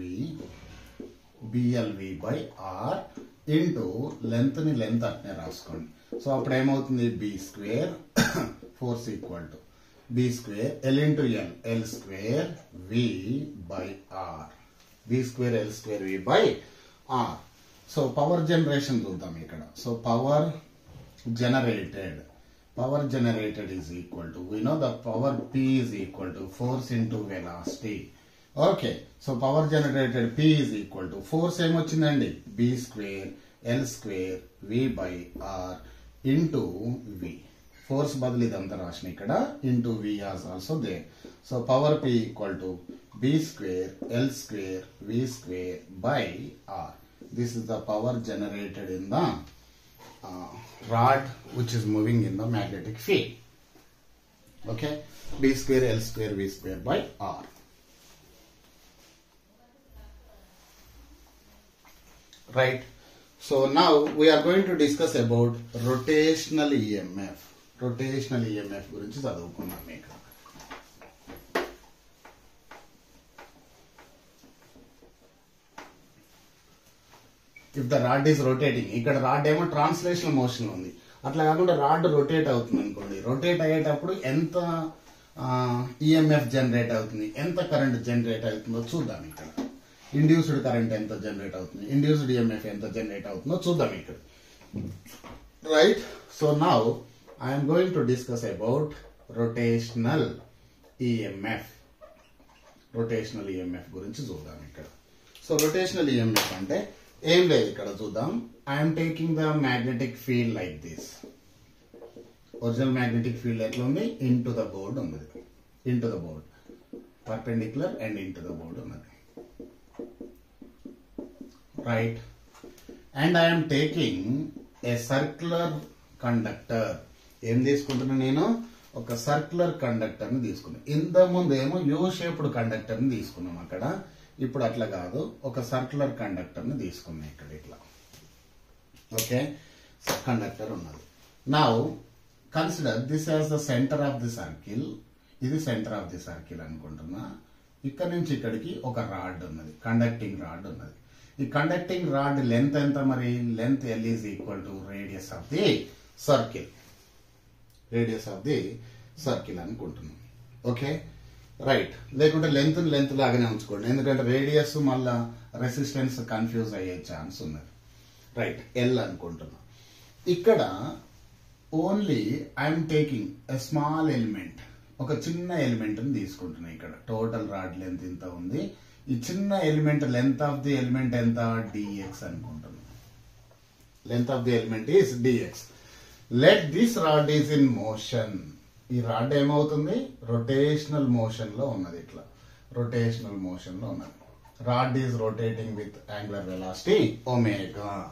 by R into length ని లెంత్ అట్నే రాసుకోండి. సో అప్పుడు ఏమవుతుంది? B square force equal to B square L into L square V by R. B square L square V by R. So power generation చూద్దాం ఇక్కడ. So power generated is equal to, we know the power P is equal to force into velocity. Okay, so power generated P is equal to force ఏమొచ్చిందండి? B square L square V by R into V. Force బదులు ఇదంతా రాసిన ఇక్కడ, into V is also there. So power P equal to B square L square V square by R. This is the power generated in the rod which is moving in the magnetic field. Okay, B square L square V square by R. Right. So now we are going to discuss about rotational EMF. Rotational EMF గురించి చదువుకున్నాం మీకు. If the rod is rotating, ఇక్కడ rod ఏమో translational motion ఉంది. అట్లా కాకుండా rod rotate అవుతుంది అనుకోండి. రొటేట్ అయ్యేటప్పుడు ఎంత ఈఎంఎఫ్ జనరేట్ అవుతుంది, ఎంత కరెంట్ జనరేట్ అవుతుందో చూద్దాం ఇక్కడ. ఇండ్యూస్డ్ కరెంట్ ఎంత జనరేట్ అవుతుంది, ఇండ్యూస్డ్ ఈఎంఎఫ్ ఎంత జనరేట్ అవుతుందో చూద్దాం ఇక్కడ. Right. So now I'm going to discuss about rotational EMF. Rotational EMF గురించి చూద్దాం ఇక్కడ. సో రొటేషనల్ ఈఎంఎఫ్ అంటే ఏం లేదు, ఇక్కడ చూద్దాం. I'm taking the magnetic field like this. Original magnetic field ఎట్లా ఉంది? ఇంటూ ద బోర్డ్ ఉన్నది. Into the board perpendicular and into the board ఉన్నది. Right. And I'm taking a circular conductor. ఏం తీసుకుంటున్నా నేను? ఒక సర్క్యులర్ కండక్టర్ ని తీసుకున్నాను. ఇంత ముందు ఏమో యూ షేప్డ్ కండక్టర్ ని తీసుకున్నాం అక్కడ. ఇప్పుడు అట్లా కాదు, ఒక సర్క్యులర్ కండక్టర్ ని తీసుకున్నాం ఇక్కడ ఇట్లా. ఓకే, కండక్టర్ ఉన్నది. Now consider this as the centre of the circle. ఇది సెంటర్ ఆఫ్ ది సర్కిల్ అనుకుంటున్నా. ఇక్కడ నుంచి ఇక్కడికి ఒక రాడ్ ఉన్నది, కండక్టింగ్ రాడ్ ఉన్నది. ఈ కండక్టింగ్ రాడ్ లెంత్ ఎంత మరి? Length L is equal to radius of the circle. Radius of the circle అనుకుంటున్నాం. Okay, right. లేకుంటే లెంత్ లాగానే ఉంచుకోండి, ఎందుకంటే రేడియస్ మళ్ళా రెసిస్టెన్స్ కన్ఫ్యూజ్ అయ్యే ఛాన్స్ ఉన్నది. రైట్, ఎల్ అనుకుంటున్నా. ఇక్కడ only I'm taking a small element, ఒక చిన్న ఎలిమెంట్ ని తీసుకుంటున్నా. ఇక్కడ టోటల్ రాడ్ లెంత్ ఇంత ఉంది. ఈ చిన్న element length of the element ఎంత? dx అనుకుంటున్నా. Length of the element is dx. Let this rod is in motion. ఈ రాడ్ ఏమవుతుంది? రొటేషనల్ మోషన్ లో ఉన్నది. ఇట్లా రొటేషనల్ మోషన్ లో ఉన్నది. Rod is rotating with angular velocity omega.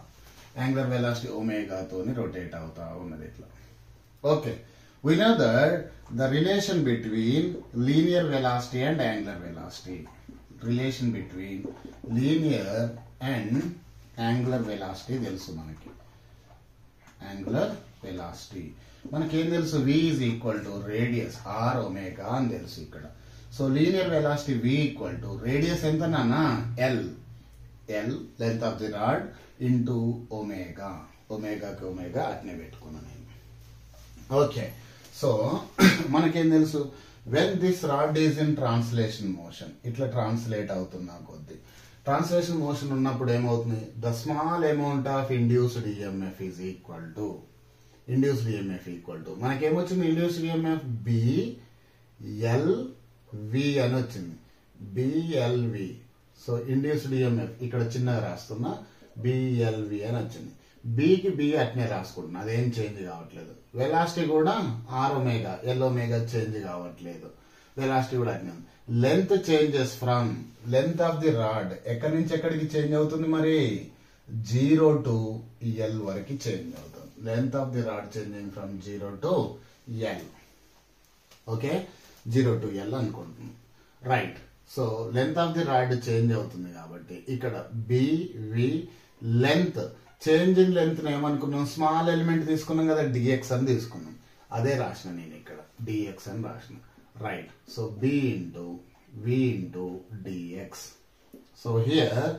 Angular velocity omega తోని rotate అవుతా ఉన్నది ఇట్లా. Okay. We know that the relation between linear velocity and angular velocity. Relation between linear and angular velocity తెలుసు మనకి. Angular velocity. మనకి ఏం తెలుసు? V is equal to radius r omega అని తెలుసు ఇక్కడ. So linear velocity v equal to radius ఎంత నాన్న? L. L length of the rod into omega. ఒమేగాకి ఒమేగా అట్నే పెట్టుకున్నాను నేను. ఓకే, సో మనకేం తెలుసు? When this rod is in translation motion, ఇట్లా ట్రాన్స్లేట్ అవుతున్నా కొద్ది. ట్రాన్స్లేషన్ మోషన్ ఉన్నప్పుడు ఏమవుతుంది? The small amount of induced EMF is equal to induced EMF equal to మనకేమొచ్చింది? ఇండ్యూస్డ్ ఈఎంఎఫ్ బిఎల్వి అని వచ్చింది. బిఎల్వి. సో ఇండ్యూస్డ్ ఈఎంఎఫ్ ఇక్కడ చిన్నగా రాస్తున్నా, బిఎల్వి అని వచ్చింది. బికి బి అట్నే రాసుకుంటున్నా, అదేం చేంజ్ కావట్లేదు. వెలాసిటీ కూడా R omega, L omega change కావట్లేదు. వెలాసిటీ కూడా అట్నే ఉంది. Length changes from length of the rod ఎక్కడి నుంచి ఎక్కడికి చేంజ్ అవుతుంది? మరి 0 to L వరకు చేంజ్ అవుతుంది. Length of the rod changing from 0 to L. Okay, 0 to L అనుకుంటున్నాం. Right. So length of the rod change అవుతుంది కాబట్టి ఇక్కడ బివి లెంత్, చేంజింగ్ లెంత్ ఏమనుకున్నాం? స్మాల్ ఎలిమెంట్ తీసుకున్నాం కదా, డిఎక్స్ అని తీసుకున్నాం. అదే రాసిన నేను ఇక్కడ, డిఎక్స్ అని రాసిన. Right. So B into V into DX. So here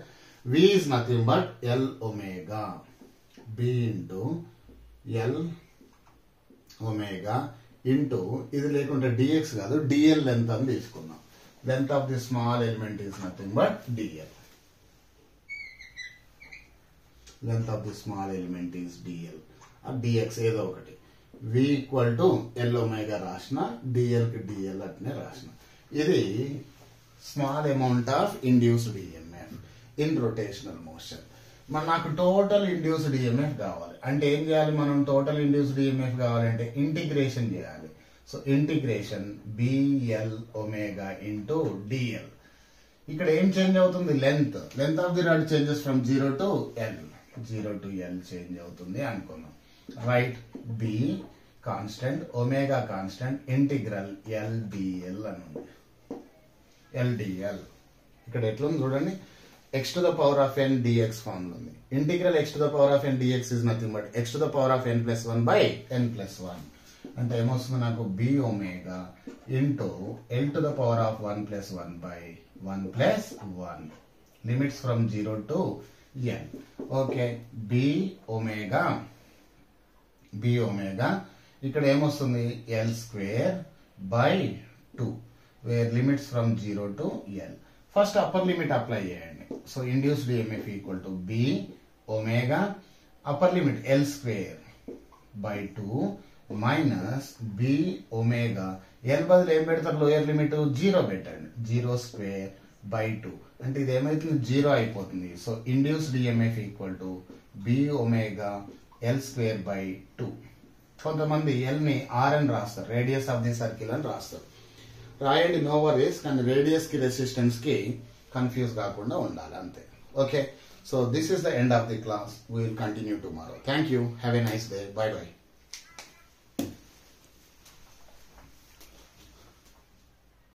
V is nothing but L omega. B into L omega into ఇది లేకుంటే డిఎక్స్ కాదు, డిఎల్ లెంత్ అని తీసుకున్నాం. Length of the small element is nothing but DL. Length of the small element is DL. DX ఏదో ఒకటి. v equal to L omega రాసిన, DL కి DL అట్నే రాసిన. ఇది small amount of induced EMF in rotational motion. నాకు total induced EMF కావాలి అంటే ఏం చేయాలి? మనం టోటల్ ఇండ్యూస్డ్ ఈఎంఎఫ్ కావాలంటే ఇంటిగ్రేషన్ చేయాలి. So integration BL omega into DL. ఇక్కడ ఏం చేంజ్ అవుతుంది? Length. Length of the rod changes from 0 to L. 0 to L change అవుతుంది అనుకున్నాం. Right. B constant, omega constant, integral LDL అని ఉంది. ఎల్డిఎల్ ఇక్కడ ఎట్లుంది చూడండి, x to the power of n dx form ఉంది. Integral x to the power of n dx is nothing but x to the power of n plus 1 by n plus 1. అంటే ఏమొస్తుంది నాకు? B omega into l to the power of 1 plus 1 by 1 plus 1. Limits from 0 to n. Okay, B omega ఇక్కడ ఏమొస్తుంది? L square by 2 where limits from 0 to L. First upper limit apply చేయండి. So induced EMF equal to B omega upper limit L square by 2 minus B omega. L బదులు ఏం పెడతారు? Lower limit 0 పెట్టండి. 0 square by 2 అంటే ఇది ఏమైతుంది? 0 అయిపోతుంది. So induced EMF equal to B omega L square by 2. కొంతమంది L ని R అని రాస్తారు, రేడియస్ ఆఫ్ ది సర్కిల్ అని రాస్తారు. రాయండి, నో వరీస్. కానీ రేడియస్ కి రెసిస్టెన్స్ కి కన్ఫ్యూజ్ కాకుండా ఉండాలి అంతే. Okay, so this is the end of the class. We will continue tomorrow. Thank you. Have a nice day. By by.